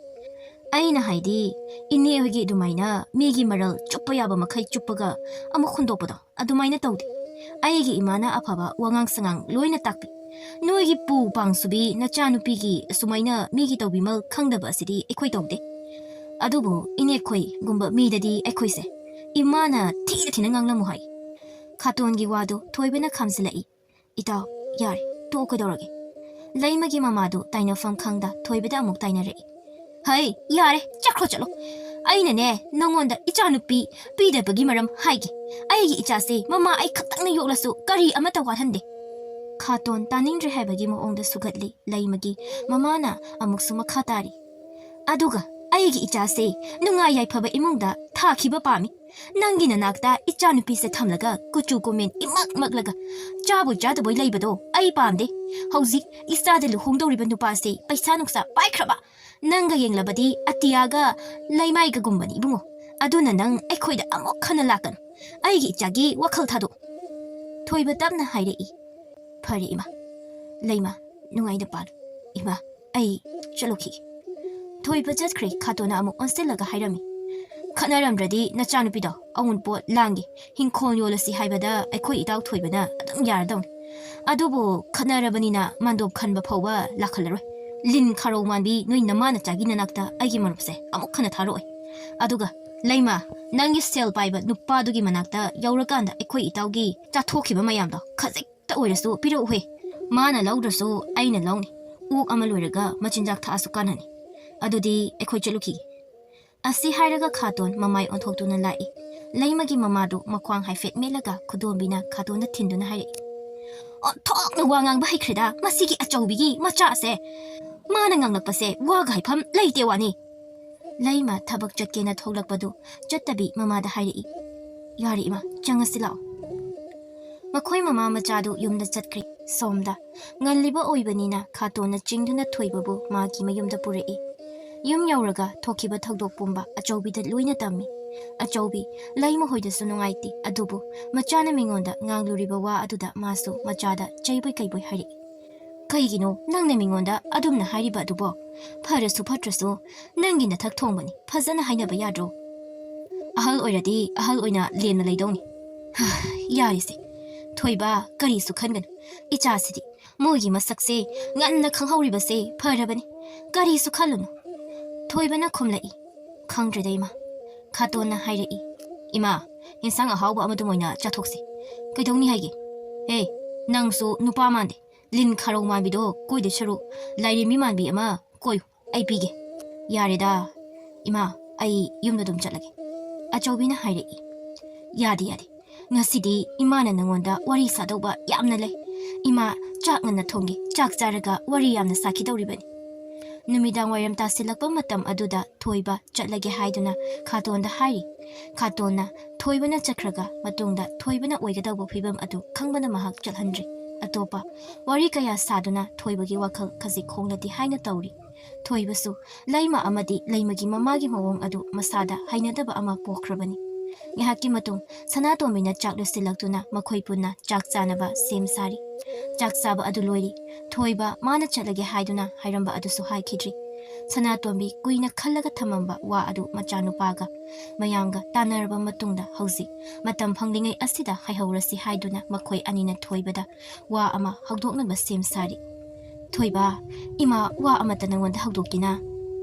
ꯑꯩꯅ ꯍꯥꯏꯗꯤ ꯏꯅꯦ ꯍꯣꯏꯒꯤ ꯑꯗꯨꯃꯥꯏꯅ ꯃꯤꯒꯤ ꯃꯔꯜ ꯆꯨꯞꯄ ꯌꯥꯕ ꯃꯈꯩ ꯆꯨꯞꯄꯒ ꯑꯃꯨꯛ ꯍꯨꯟꯗꯣꯛꯄꯗꯣ ꯑꯗꯨꯃꯥꯏꯅ ꯇꯧꯗꯦ ꯑꯩꯒꯤ ꯏꯃꯥꯅ ꯑꯐꯕ ꯋꯥꯉꯥꯡ ꯁꯉꯥꯡ ꯂꯣꯏꯅ ꯇꯥꯛꯄꯤ ꯅꯣꯏꯒꯤ ꯄꯨ ꯄꯥꯡꯁꯨꯕꯤ ꯅꯆꯥꯅꯨꯄꯤꯒꯤ ꯑꯁꯨꯃꯥꯏꯅ ꯃꯤꯒꯤ ꯇꯧꯕꯤꯃꯜ ꯈꯪꯗꯕ ꯑꯁꯤꯗꯤ ꯑꯩꯈꯣꯏ ꯇꯧꯗꯦ ꯑꯗꯨꯕꯨ ꯏꯅꯦꯈꯣꯏꯒꯨꯝꯕ ꯃꯤꯗꯗꯤ ꯑꯩꯈꯣꯏꯁꯦ ꯏꯃꯥꯅ ꯊꯤꯅ ꯊꯤꯅ ꯉꯥꯡꯂꯝꯃꯨ ꯍꯥꯏ ꯈꯥꯇꯣꯟꯒꯤ ꯋꯥꯗꯨ ꯊꯣꯏꯕꯅ ꯈꯥꯝꯖꯤꯜꯂꯛꯏ ꯏꯇꯥꯎ ꯌꯥꯔꯦ ꯇꯣꯛ ꯀꯩꯗꯧꯔꯒꯦ ꯂꯩꯃꯒꯤ ꯃꯃꯥꯗꯨ ꯇꯥꯏꯅꯐꯝ ꯈꯪꯗ ꯊꯣꯏꯕꯗ ꯑꯃꯨꯛ ꯇꯥꯏꯅꯔꯛꯏ ꯍꯩ ꯌꯥꯔꯦ ꯆꯠꯈ꯭ꯔꯣ ꯆꯠꯂꯣ ꯑꯩꯅꯅꯦ ꯅꯪꯉꯣꯟꯗ ꯏꯆꯥꯅꯨꯄꯤ ꯄꯤꯗꯕꯒꯤ ꯃꯔꯝ ꯍꯥꯏꯒꯦ ꯑꯩꯒꯤ ꯏꯆꯥꯁꯦ ꯃꯃꯥ ꯑꯩ ꯈꯛꯇꯪꯅ ꯌꯣꯛꯂꯁꯨ ꯀꯔꯤ ꯑꯃꯠꯇ ꯋꯥꯠꯍꯟꯗꯦ ꯈꯥꯇꯣꯟ ꯇꯥꯅꯤꯡꯗ꯭ꯔꯦ ꯍꯥꯏꯕꯒꯤ ꯃꯑꯣꯡꯗ ꯁꯨꯒꯠꯂꯤ ꯂꯩꯃꯒꯤ ꯃꯃꯥꯅ ꯑꯃꯨꯛꯁꯨ ꯃꯈꯥ ꯇꯥꯔꯤ ꯑꯗꯨꯒ ꯑꯩꯒꯤ ꯏꯆꯥꯁꯦ ꯅꯨꯡꯉꯥꯏ ꯌꯥꯏꯐꯕ ꯏꯃꯨꯡꯗ ꯊꯥꯈꯤꯕ ꯄꯥꯝꯃꯤ ꯅꯪꯒꯤ ꯅꯅꯥꯛꯇ ꯏꯆꯥꯅꯨꯄꯤꯁꯦ ꯊꯝꯂꯒ ꯀꯨꯆꯨ ꯀꯨꯃꯦꯟ ꯏꯃꯛ ꯃꯛꯂꯒ ꯆꯥꯕꯨ ꯆꯥꯗꯕꯣꯏ ꯂꯩꯕꯗꯣ ꯑꯩ ꯄꯥꯝꯗꯦ ꯍꯧꯖꯤꯛ ꯏꯆꯥꯗ ꯂꯨꯍꯣꯡꯗꯧꯔꯤꯕ ꯅꯨꯄꯥꯁꯦ ꯄꯩꯁꯥ ꯅꯨꯡꯁꯥ ꯄꯥꯏꯈ꯭ꯔꯕ ꯅꯪꯒ ꯌꯦꯡꯂꯕꯗꯤ ꯑꯇꯤꯌꯥꯒ ꯂꯩꯃꯥꯏꯒꯒꯨꯝꯕꯅꯤ ꯏꯕꯨꯡꯉꯣ ꯑꯗꯨꯅ ꯅꯪ ꯑꯩꯈꯣꯏꯗ ꯑꯃꯨꯛ ꯈꯟꯅ ꯂꯥꯛꯀꯅꯨ ꯑꯩꯒꯤ ꯏꯆꯥꯒꯤ ꯋꯥꯈꯜ ꯊꯥꯗꯣꯛ ꯊꯣꯏꯕ ꯇꯞꯅ ꯍꯥꯏꯔꯛꯏ ꯐꯔꯦ ꯏꯃꯥ ꯂꯩꯃ ꯅꯨꯡꯉꯥꯏꯅ ꯄꯥꯜꯂꯨ ꯏꯃꯥ ꯑꯩ ꯆꯠꯂꯨꯈꯤꯒꯦ ꯊꯣꯏꯕ ꯆꯠꯈ꯭ꯔꯦ ꯈꯥꯇꯣꯟꯅ ꯑꯃꯨꯛ ꯑꯣꯟꯁꯤꯜꯂꯒ ꯍꯥꯏꯔꯝꯃꯤ ꯈꯠꯅꯔꯝꯗ꯭ꯔꯗꯤ ꯅꯆꯥꯅꯨꯄꯤꯗꯣ ꯑꯎꯟꯄꯣꯠ ꯂꯥꯡꯒꯦ ꯍꯤꯡꯈꯣꯜ ꯌꯣꯜꯂꯁꯤ ꯍꯥꯏꯕꯗ ꯑꯩꯈꯣꯏ ꯏꯇꯥꯎ ꯊꯣꯏꯕꯅ ꯑꯗꯨꯝ ꯌꯥꯔꯗꯧꯅꯤ ꯑꯗꯨꯕꯨ ꯈꯠꯅꯔꯕꯅꯤꯅ ꯃꯥꯟꯗꯣꯞ ꯈꯟꯕ ꯐꯥꯎꯕ ꯂꯥꯛꯍꯜꯂꯔꯣꯏ ꯂꯤꯟ ꯈꯥꯔꯧ ꯃꯥꯟꯕꯤ ꯅꯣꯏ ꯅꯃꯥꯅ ꯆꯥꯒꯤ ꯅꯅꯥꯛꯇ ꯑꯩꯒꯤ ꯃꯔꯨꯞꯁꯦ ꯑꯃꯨꯛ ꯍꯟꯅ ꯊꯥꯔꯛꯑꯣꯏ ꯑꯗꯨꯒ ꯂꯩꯃ ꯅꯪꯒꯤ ꯁꯦꯜ ꯄꯥꯏꯕ ꯅꯨꯄꯥꯗꯨꯒꯤ ꯃꯅꯥꯛꯇ ꯌꯧꯔꯀꯥꯟꯗ ꯑꯩꯈꯣꯏ ꯏꯇꯥꯎꯒꯤ ꯆꯥꯊꯣꯛꯈꯤꯕ ꯃꯌꯥꯝꯗꯣ ꯈꯖꯤꯛꯇ ꯑꯣꯏꯔꯁꯨ ꯄꯤꯔꯛꯎꯍꯦ ꯃꯥꯅ ꯂꯧꯗ꯭ꯔꯁꯨ ꯑꯩꯅ ꯂꯧꯅꯤ ꯑꯣꯛ ꯑꯃ ꯂꯣꯏꯔꯒ ꯃꯆꯤꯟꯖꯥꯛ ꯊꯥꯛꯑꯁꯨ ꯀꯥꯟꯅꯅꯤ ꯑꯗꯨꯗꯤ ꯑꯩꯈꯣꯏ ꯆꯠꯂꯨꯈꯤꯒꯦ ꯑꯁꯤ ꯍꯥꯏꯔꯒ ꯈꯥꯇꯣꯟ ꯃꯃꯥꯏ ꯑꯣꯟꯊꯣꯛꯇꯨꯅ ꯂꯥꯛꯏ ꯂꯩꯃꯒꯤ ꯃꯃꯥꯗꯨ ꯃꯈ꯭ꯋꯥꯡ ꯍꯥꯏꯐꯦꯠ ꯃꯦꯠꯂꯒ ꯈꯨꯗꯣꯝꯕꯤꯅ ꯈꯥꯇꯣꯟꯗ ꯊꯤꯟꯗꯨꯅ ꯍꯥꯏꯔꯛꯏ ꯑꯣꯟꯊꯣꯛꯅ ꯋꯥ ꯉꯥꯡꯕ ꯍꯩꯈ꯭ꯔꯦꯗ ꯃꯁꯤꯒꯤ ꯑꯆꯧꯕꯤꯒꯤ ꯃꯆꯥꯁꯦ ꯃꯥꯅ ꯉꯥꯡꯂꯛꯄꯁꯦ ꯋꯥꯒ ꯍꯥꯏꯐꯝ ꯂꯩꯇꯦ ꯋꯥꯅꯤ ꯂꯩꯃ ꯊꯕꯛ ꯆꯠꯀꯦꯅ ꯊꯣꯛꯂꯛꯄꯗꯨ ꯆꯠꯇꯕꯤ ꯃꯃꯥꯗ ꯍꯥꯏꯔꯛꯏ ꯌꯥꯔꯦ ꯏꯃꯥ ꯆꯪꯉꯁꯤ ꯂꯥꯛꯑꯣ ꯃꯈꯣꯏ ꯃꯃꯥ ꯃꯆꯥꯗꯨ ꯌꯨꯝꯗ ꯆꯠꯈ꯭ꯔꯦ ꯁꯣꯝꯗ ꯉꯜꯂꯤꯕ ꯑꯣꯏꯕꯅꯤꯅ ꯈꯥꯇꯣꯟꯅ ꯆꯤꯡꯗꯨꯅ ꯊꯣꯏꯕꯕꯨ ꯃꯥꯒꯤ ꯃꯌꯨꯝꯗ ꯄꯨꯔꯛꯏ ꯌꯨꯝ ꯌꯧꯔꯒ ꯊꯣꯛꯈꯤꯕ ꯊꯧꯗꯣꯛ ꯄꯨꯝꯕ ꯑꯆꯧꯕꯤꯗ ꯂꯣꯏꯅ ꯇꯝꯃꯤ ꯑꯆꯧꯕꯤ ꯂꯩꯃꯍꯣꯏꯗꯁꯨ ꯅꯨꯡꯉꯥꯏꯇꯦ ꯑꯗꯨꯕꯨ ꯃꯆꯥꯅ ꯃꯤꯉꯣꯟꯗ ꯉꯥꯡꯂꯨꯔꯤꯕ ꯋꯥ ꯑꯗꯨꯗ ꯃꯥꯁꯨ ꯃꯆꯥꯗ ꯆꯩꯕꯣꯏ ꯀꯩꯕꯣꯏ ꯍꯥꯏꯔꯛꯏ ꯀꯩꯒꯤꯅꯣ ꯅꯪꯅ ꯃꯤꯉꯣꯟꯗ ꯑꯗꯨꯝꯅ ꯍꯥꯏꯔꯤꯕ ꯑꯗꯨꯕꯣ ꯐꯔꯁꯨ ꯐꯠꯇ꯭ꯔꯁꯨ ꯅꯪꯒꯤ ꯅꯊꯛ ꯊꯣꯡꯕꯅꯤ ꯐꯖꯅ ꯍꯥꯏꯅꯕ ꯌꯥꯗ꯭ꯔꯣ ꯑꯍꯜ ꯑꯣꯏꯔꯗꯤ ꯑꯍꯜ ꯑꯣꯏꯅ ꯂꯦꯝꯅ ꯂꯩꯗꯧꯅꯤ ꯌꯥꯔꯤꯁꯦ ꯊꯣꯏꯕ ꯀꯔꯤꯁꯨ ꯈꯟꯒꯅꯨ ꯏꯆꯥꯁꯤꯗꯤ ꯃꯣꯏꯒꯤ ꯃꯁꯛꯁꯦ ꯉꯟꯅ ꯈꯪꯍꯧꯔꯤꯕꯁꯦ ꯐꯔꯕꯅꯤ ꯀꯔꯤꯁꯨ ꯈꯜꯂꯨꯅꯨ ꯊꯣꯏꯕꯅ ꯈꯨꯝꯂꯛꯏ ꯈꯪꯗ꯭ꯔꯦꯗ ꯏꯃꯥ ꯈꯥꯇꯣꯟꯅ ꯍꯥꯏꯔꯛꯏ ꯏꯃꯥ ꯌꯦꯟꯁꯥꯡ ꯑꯍꯥꯎꯕ ꯑꯃꯗꯨꯝ ꯑꯣꯏꯅ ꯆꯥꯊꯣꯛꯁꯤ ꯀꯩꯗꯧꯅꯤ ꯍꯥꯏꯒꯦ ꯍꯦ ꯅꯪꯁꯨ ꯅꯨꯄꯥ ꯃꯥꯟꯗꯦ ꯂꯤꯟ ꯈꯥꯔꯧ ꯃꯥꯟꯕꯤꯗꯣ ꯀꯣꯏꯗ ꯁꯔꯨꯛ ꯂꯥꯏꯔꯦꯝꯕꯤ ꯃꯥꯟꯕꯤ ꯑꯃ ꯀꯣꯏꯌꯨ ꯑꯩ ꯄꯤꯒꯦ ꯌꯥꯔꯦꯗ ꯏꯃꯥ ꯑꯩ ꯌꯨꯝꯗ ꯑꯗꯨꯝ ꯆꯠꯂꯒꯦ ꯑꯆꯧꯕꯤꯅ ꯍꯥꯏꯔꯛꯏ ꯌꯥꯗꯦ ꯌꯥꯗꯦ ꯉꯁꯤꯗꯤ ꯏꯃꯥꯅ ꯅꯪꯉꯣꯟꯗ ꯋꯥꯔꯤ ꯁꯥꯗꯧꯕ ꯌꯥꯝꯅ ꯂꯩ ꯏꯃꯥ ꯆꯥꯛ ꯉꯟꯅ ꯊꯣꯡꯒꯦ ꯆꯥꯛ ꯆꯥꯔꯒ ꯋꯥꯔꯤ ꯌꯥꯝꯅ ꯁꯥꯈꯤꯗꯧꯔꯤꯕꯅꯤ ꯅꯨꯃꯤꯗꯥꯡ ꯋꯥꯏꯔꯝ ꯇꯥꯁꯤꯜꯂꯛꯄ ꯃꯇꯝ ꯑꯗꯨꯗ ꯊꯣꯏꯕ ꯆꯠꯂꯒꯦ ꯍꯥꯏꯗꯨꯅ ꯈꯥꯇꯣꯟꯗ ꯍꯥꯏꯔꯤ ꯈꯥꯇꯣꯟꯅ ꯊꯣꯏꯕꯅ ꯆꯠꯈ꯭ꯔꯒ ꯃꯇꯨꯡꯗ ꯊꯣꯏꯕꯅ ꯑꯣꯏꯒꯗꯧꯕ ꯐꯤꯕꯝ ꯑꯗꯨ ꯈꯪꯕꯅ ꯃꯍꯥꯛ ꯆꯠꯍꯟꯗ꯭ꯔꯤ ꯑꯇꯣꯞꯄ ꯋꯥꯔꯤ ꯀꯌꯥ ꯁꯥꯗꯨꯅ ꯊꯣꯏꯕꯒꯤ ꯋꯥꯈꯜ ꯈꯖꯤꯛ ꯍꯣꯡꯂꯗꯤ ꯍꯥꯏꯅ ꯇꯧꯔꯤ ꯊꯣꯏꯕꯁꯨ ꯂꯩꯃ ꯑꯃꯗꯤ ꯂꯩꯃꯒꯤ ꯃꯃꯥꯒꯤ ꯃꯑꯣꯡ ꯑꯗꯨ ꯃꯁꯥꯗ ꯍꯩꯅꯗꯕ ꯑꯃ ꯄꯣꯛꯈ꯭ꯔꯕꯅꯤ ꯉꯥꯏꯍꯥꯛꯀꯤ ꯃꯇꯨꯡ ꯁꯅꯥꯇꯣꯝꯕꯤꯅ ꯆꯥꯛ ꯂꯣꯏꯁꯤꯜꯂꯛꯇꯨꯅ ꯃꯈꯣꯏ ꯄꯨꯟꯅ ꯆꯥꯛ ꯆꯥꯅꯕ ꯁꯦꯝ ꯁꯥꯔꯤ ꯆꯥꯛ ꯆꯥꯕ ꯑꯗꯨ ꯂꯣꯏꯔꯤ ꯊꯣꯏꯕ ꯃꯥꯅ ꯆꯠꯂꯒꯦ ꯍꯥꯏꯗꯨꯅ ꯍꯥꯏꯔꯝꯕ ꯑꯗꯨꯁꯨ ꯍꯥꯏꯈꯤꯗ꯭ꯔꯤ ꯁꯅꯥꯇꯣꯝꯕꯤ ꯀꯨꯏꯅ ꯈꯜꯂꯒ ꯊꯝꯃꯝꯕ ꯋꯥ ꯑꯗꯨ ꯃꯆꯥꯅꯨꯄꯥꯒ ꯃꯌꯥꯝꯒ ꯇꯥꯟꯅꯔꯕ ꯃꯇꯨꯡꯗ ꯍꯧꯖꯤꯛ ꯃꯇꯝ ꯐꯪꯂꯤꯉꯩ ꯑꯁꯤꯗ ꯍꯥꯏꯍꯧꯔꯁꯤ ꯍꯥꯏꯗꯨꯅ ꯃꯈꯣꯏ ꯑꯅꯤꯅ ꯊꯣꯏꯕꯗ ꯋꯥ ꯑꯃ ꯍꯧꯗꯣꯛꯅꯕ ꯁꯦꯝ ꯁꯥꯔꯤ ꯊꯣꯏꯕ ꯏꯃꯥ ꯋꯥ ꯑꯃꯇ ꯅꯪꯉꯣꯟꯗ ꯍꯧꯗꯣꯛꯀꯦꯅ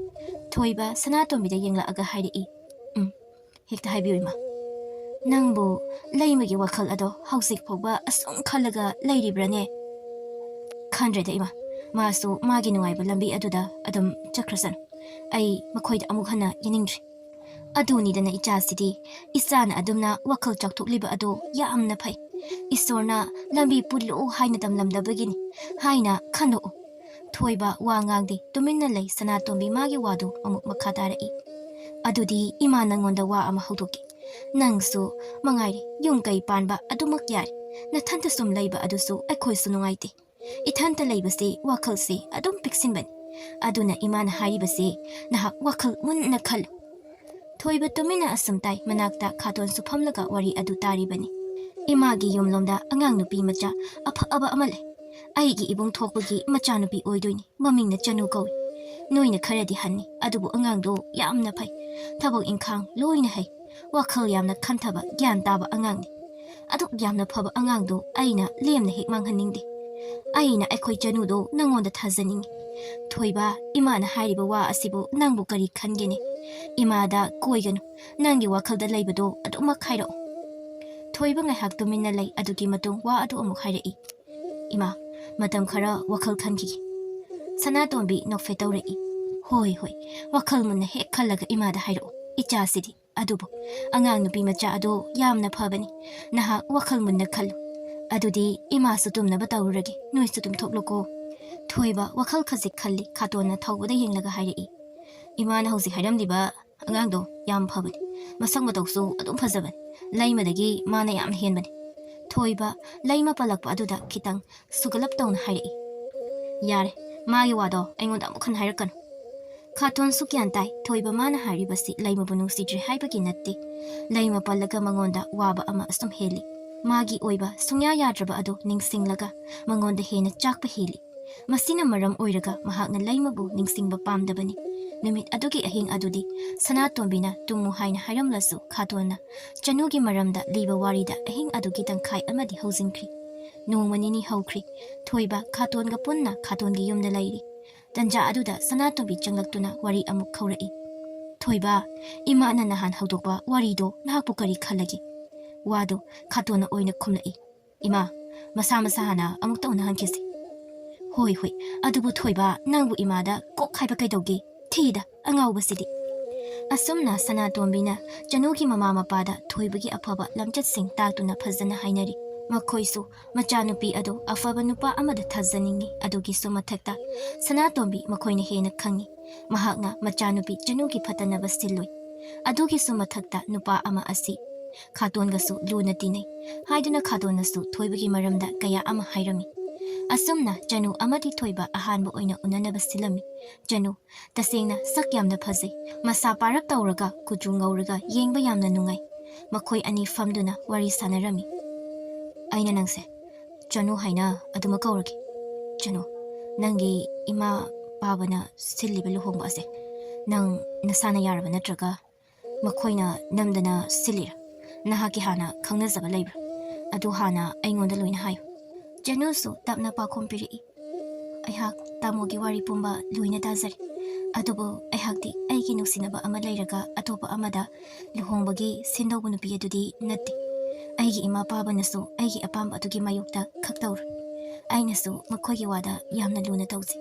ꯊꯣꯏꯕ ꯁꯅꯥꯇꯣꯝꯕꯤꯗ ꯌꯦꯡꯂꯛꯑꯒ ꯍꯥꯏꯔꯛꯏ ꯍꯦꯛꯇ ꯍꯥꯏꯕꯤꯌꯨ ꯏꯃꯥ ꯅꯪꯕꯨ ꯂꯩꯃꯒꯤ ꯋꯥꯈꯜ ꯑꯗꯣ ꯍꯧꯖꯤꯛ ꯐꯥꯎꯕ ꯑꯁꯨꯝ ꯈꯜꯂꯒ ꯂꯩꯔꯤꯕ꯭ꯔꯅꯦ ꯈꯟꯗ꯭ꯔꯦꯗ ꯏꯃꯥ ꯃꯥꯁꯨ ꯃꯥꯒꯤ ꯅꯨꯡꯉꯥꯏꯕ ꯂꯝꯕꯤ ꯑꯗꯨꯗ ꯑꯗꯨꯝ ꯆꯠꯈ꯭ꯔꯁꯅꯨ ꯑꯩ ꯃꯈꯣꯏꯗ ꯑꯃꯨꯛ ꯍꯟꯅ ꯌꯦꯡꯅꯤꯡꯗ꯭ꯔꯤ ꯑꯗꯨꯅꯤꯗꯅ ꯏꯆꯥꯁꯤꯗꯤ ꯏꯆꯥꯅ ꯑꯗꯨꯝꯅ ꯋꯥꯈꯜ ꯆꯥꯎꯊꯣꯛꯂꯤꯕ ꯑꯗꯣ ꯌꯥꯝꯅ ꯐꯩ ꯏꯁꯣꯔꯅ ꯂꯝꯕꯤ ꯄꯨꯜꯂꯨ ꯍꯥꯏꯅ ꯇꯝꯂꯝꯗꯕꯒꯤꯅꯤ ꯍꯥꯏꯅ ꯈꯟꯗꯣꯛꯎ ꯊꯣꯏꯕ ꯋꯥ ꯉꯥꯡꯗꯦ ꯇꯨꯃꯤꯟꯅ ꯂꯩ ꯁꯅꯥꯇꯣꯝꯕꯤ ꯃꯥꯒꯤ ꯋꯥꯗꯨ ꯑꯃꯨꯛ ꯃꯈꯥ ꯇꯥꯔꯛꯏ ꯑꯗꯨꯗꯤ ꯏꯃꯥ ꯅꯪꯉꯣꯟꯗ ꯋꯥ ꯑꯃ ꯍꯧꯗꯣꯛꯀꯦ ꯅꯪꯁꯨ ꯃꯉꯥꯏꯔꯦ ꯌꯨꯝ ꯀꯩ ꯄꯥꯟꯕ ꯑꯗꯨꯃꯛ ꯌꯥꯔꯦ ꯅꯊꯟꯇ ꯁꯨꯝ ꯂꯩꯕ ꯑꯗꯨꯁꯨ ꯑꯩꯈꯣꯏꯁꯨ ꯅꯨꯡꯉꯥꯏꯇꯦ ꯏꯊꯟꯇ ꯂꯩꯕꯁꯦ ꯋꯥꯈꯜꯁꯦ ꯑꯗꯨꯝ ꯄꯤꯛꯁꯤꯟꯕꯅꯤ ꯑꯗꯨꯅ ꯏꯃꯥꯅ ꯍꯥꯏꯔꯤꯕꯁꯦ ꯅꯍꯥꯛ ꯋꯥꯈꯜ ꯃꯨꯟꯅ ꯈꯜꯂꯨ ꯊꯣꯏꯕ ꯇꯨꯃꯤꯟꯅ ꯑꯁꯨꯝ ꯇꯥꯏ ꯃꯅꯥꯛꯇ ꯈꯥꯇꯣꯟꯁꯨ ꯐꯝꯂꯒ ꯋꯥꯔꯤ ꯑꯗꯨ ꯇꯥꯔꯤꯕꯅꯤ ꯏꯃꯥꯒꯤ ꯌꯨꯝꯂꯣꯝꯗ ꯑꯉꯥꯡ ꯅꯨꯄꯤ ꯃꯆꯥ ꯑꯐꯕ ꯑꯃ ꯂꯩ ꯑꯩꯒꯤ ꯏꯕꯨꯡ ꯊꯣꯛꯄꯒꯤ ꯃꯆꯥꯅꯨꯄꯤ ꯑꯣꯏꯗꯣꯏꯅꯤ ꯃꯃꯤꯡꯅ ꯆꯅꯨ ꯀꯧꯏ Noina Karadi Honey, Adubu Angangdo, Yamna Pai, Tabo Inkang, Loina Hay, Wakal Yamna Kantaba, Yan Daba Angang. Adu Yamna Pub Angangdo, Aina, Liam the Hikmang Hanindi. Aina Equi Janudo, Nang on the Tazaning. Toiba, Imana Hariba Asibu, Nangukari Kangini. Imada, Goigan, Nangi Wakal the Labado, Aduma Kairo. Toibang I have to minalay Adukimatum, Wa Adu Mukhari. Ima, Madam Kara, Wakal Kangi. Sanatombi no Fetori. Hoi, Wakal Mun he Kalaga Imada Hiro, Icha City, Adubo, Angang Nupima Jado, Yamna Pabani, Naha, Wakal Munda Kalu. Adudi, Ima Sutum Nabatawragi, no Sutum Tokloko. Toiba, Wakal Kazik Kali, Katona Togo the Yinlaga Hari. Imana Hosi Haram Diba, Angando, Yam Pabani, Masamatoso, Adum Pazaban, Laima the Gi, Mana Yam Hinman. Toiba, Laima Palakpa Aduda, Kitang, Sugalap down Hari. Yare, Mayawado, Angondam can hire. Katon Sukiantai, Toiba Mana Haribasi, Laima Bunu Sidri Hypaginati, Laima Palaga Mangonda, Waba Ama Stum Heli, Magi Oiba, Sunya Yadraba Ado, Ning Singlaga, Mangonda Hena Jakpa Heli, Masina Maram Oiraga, Mahagna Laimabu, Ning Singba Pam Dabani, Numit Aduki Ahing Adudi, Sanatombina, Tumuhain Haram Lasu, Katona, Janugi Maramda, Liba Warida, Ahing Adukitan Kai Amadi Housing Creek, No Manini Hokri, Toiba, Katon Gapunna, Katon Gium the Lady. Tanja aduda Sanatombi Jangaktuna Wari amuk Kaurai. Toiba, Ima Nanahan Haudoba, Warido, Nahapukari Kalagi. Wado, Katona Oina Kumlai. Ima, Masama Sahana, Amutona Hankisi. Hoi, Adubu Toiba, Nangu Imada, Kok Hypakadogi, Tida, Angau City. Asumna Sanatombina, Januki Mamama Pada, Toibagi Apaba, Lamjat Sing Tatuna Pazana Hainari. Makoisu, Machanupi Ado, Afabanupa Amada Tazaningi, Adogi Sumatekta, Sanatombi, Makoina Hena Kangi, Mahagna, Machanupi, Januki Patanaba Stilui, Adogi Sumatakta, Nupa Ama Asi, Katongasu, Luna Dine, Haiduna Kadonasu, Toibagi Maramda, Gaya Ama Hairami. Asumna, Janu Amadi Toiba, Ahanbo Oina Unanaba Stilami, Janu, Tasena, Sakyamna Pazi, Masa Parak Tauraga, Kudrungauraga, Yengba Yamna Nungai, Makoi Ani Famduna, Wari Sanarami. Aina nangse, Janu haina aduma kauraki. Janu, nangi ima babana silli belu hongba ase. Nang nasana yaraba natraga, makoina namdana silira. Nahaki hana kangna zaba labra. Adu hana aingonda luina hayo. Janu su tapna pa kompiri. Aihak tamogi wari pumba luina dazari. Adubo aihak di aigi nusinaba ama layraga atopa amada luhongbagi sindobu nupi adudi nati. Aigi ima paba nasu, aigi apam atugi mayukta kaktaur. Ay nasu, makogi wada yamna luna tauzi.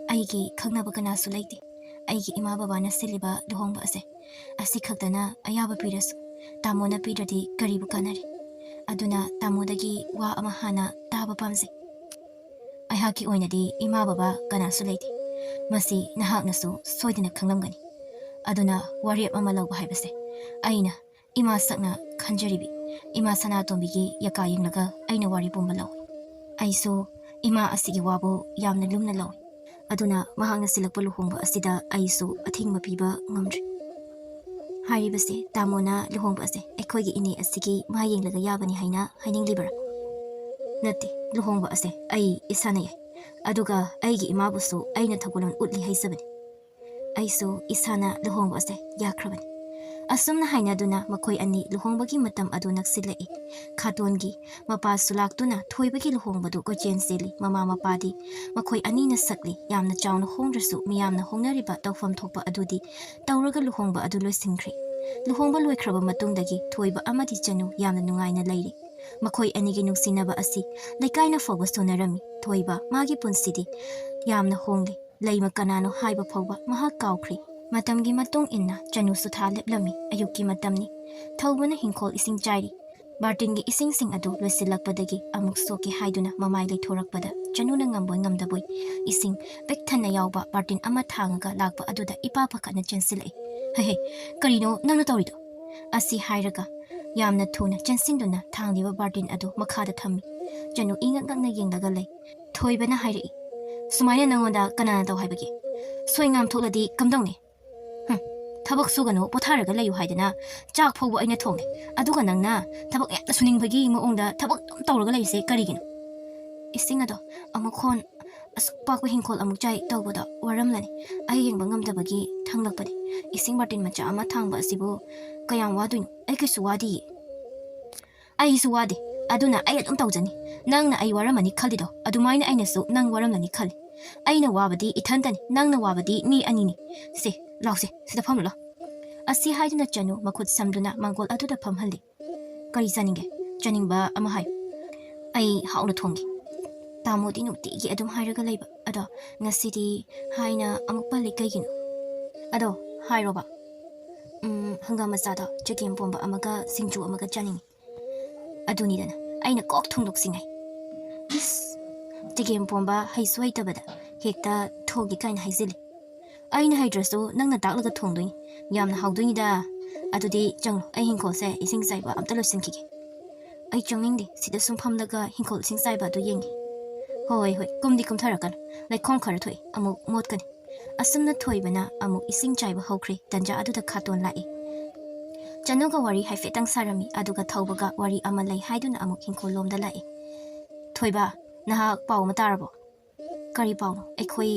Aigi kagnaba kanasu laiti. Aigi ima baba na siliba luhongba ase. Asi kaktana ayaba pirasu. Tamo na piradi karibu kanari. Aduna tamo dagi wa amahana taba pamzi. Ay haki oinadi ima baba kanasu laiti. Masi nahak nasu soidina kanglamgani. Aduna wariyap amalaw bahibase. Ayna ima sakna kanjaribi. Ima Sanatombigi yaka yinglaga aina wari bumbalaw. Aiso ima asigi wabo yamna lumna law. Aduna mahangna silakpa luhongba asida aiso athingma piba ngamdri. Haribase tamona luhongba ase ekhoigi ini asigi mahayinglaga yabani haina haininglibara. Nati luhongba ase ai isana yai. Aduga aigi imabusu aina thagulon utli haisabani. Aiso isana luhongba ase yakrabani. Asumna hainaduna makoi ani luhongbagi matam adu naksilai. Katongi mapa sulaktuna thoibagi luhongbadu ko jenseli mama mapadi makoi ani na sakli yamna chawna hongrasu miyamna hongnariba tawfam thokpa adudi tawraga luhongba adu loisingkhri. Luhongba loikraba matungdagi thoiba amadi chanu yamna nungaina lairi. Makoi anigi nungsinaba asi laikaina foga sonarami thoiba magi punsidi yamna hongli laima kanano haiba phawba mahak kawkhri. Matamgi matung inna Janu sutha leplami ayuki matamni thawbana hingkol ising chairi bartingi ising sing adu loisilakpadagi amuk soki haiduna mamai leithorakpada Januna ngamboi ngamdaboi ising bekthana yawba bartin ama thangaga lakpa aduda ipa phakana chensilai he karino nangna tawrido asi hairaga yamna thuna chensinduna thangliba bartin adu makhada thammi Janu inga ngakna yenglaga lei thoibana hairi sumaina nangonda kanana taw haibagi soingam tholadi kamdongni Tabak sugano potharaga layu haidana chak phawba aina thongne aduga nangna tabak yakta suningbagi moongda tabak tawraga laise karigino ising ado amakhon asuk pakwa hingkol amuk chai tawbada waramlani ai yengba ngamdabagi thanglakpani ising martin macha ama thangba asibu kayam waduin ai kisu wadi ai su wadi aduna ai adum tawjani nangna ai waramani khalido adumaina aina su nang waramlani khali aina wabadi ithantani nangna wabadi mi anini se lawse sida phamlo asi haiduna chanu makhut samduna mangol aduda phamhalli kari chaninge chaningba ama hai ai hauna thongi tamodi nutigi adum hairaga leiba ado ngasidi haina amuk pali kaigino ado hairoba hangama sada chicken bomba amaga singju amaga chaningi adunidana aina kok thongdoksingai is chicken bomba haiswai tabada hekta thogi kaina haizili aina haidraso nangna daklaga thongdoini yamna hawdoinida adudi changlo ai hingkholse ising saiba amta losinkhige ai changingdi sida sum phamlaga hingkhol sing saiba do yengi hoi hoi kumdi kumtharakan lai khom khara thoi amuk motkani asumna thoibana amuk ising chaiba hawkhri tanja aduda khaton lai chanuga wari haifetang sarami aduga thaubaga wari ama lai haiduna amuk hingkhol lomda lai thoiba naha paw matarabo kari paw no ekhoi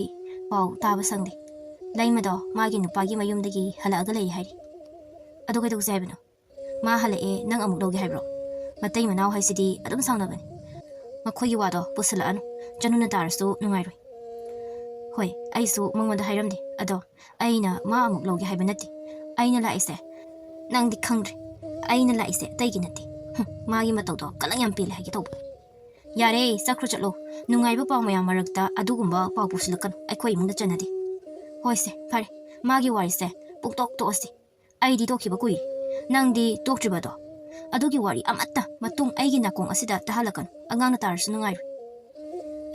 paw taba sangdi laimado magi nupagi mayumdagi halaga lai hairi aduga dog zaibano ma halae nang amuk logi haibro matai manaw haisidi adum saunabani makhoi wado pusala anu januna tarasu nungairoi hoi aisu mangwanda hairamdi ado aina ma amuk logi haiba nati aina laise nangdi khangri aina laise taigi nati magi matawdo kalang yam pile hagi tawba yare sakru chatlo nungaiba paw mayam marakta adugumba paw pusulakan aikhoi mungda chanadi hoise phare magi warise puktok to asi aidi tokiba kui nangdi toktribado adugi wari amatta matung aigi nakong asida tahalakan angangna tarsu nungairoi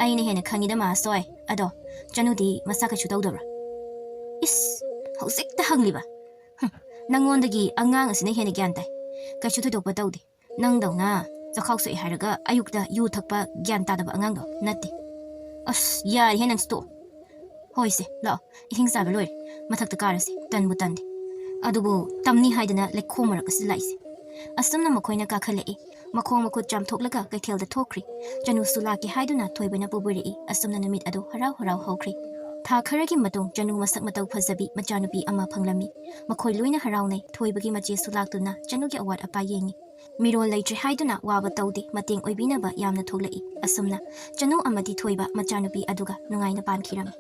aina hena khangida ma soy ado chanudi masaka chudawdabra is hosik ta hangliba nangondagi angang asina hena gyantai kachu thudokpa tawdi nangdawna chakhawsoi haraga ayukta yu thakpa gyan tadaba angangdo natti as yari henang sto hoise la ihing sabe loy mathakta karasi tanbu tandi adubu tamni haidana lekhomarak asi laise asumna makoina kakhalei makhong makut jam thoklaga kaithelda thokri janu sulaki haiduna thoibana buburi asumna namit adu harau harau hokri tha kharagi matung janu masak matau phajabi machanupi ama phanglami makhoi loina haraunai thoibagi mache sulaktuna janugi awat apa yengi mirol leitri haiduna waba tawdi mateng oibina ba yamna thoklei asumna janu amadi thoiba machanupi aduga nungaina pankirami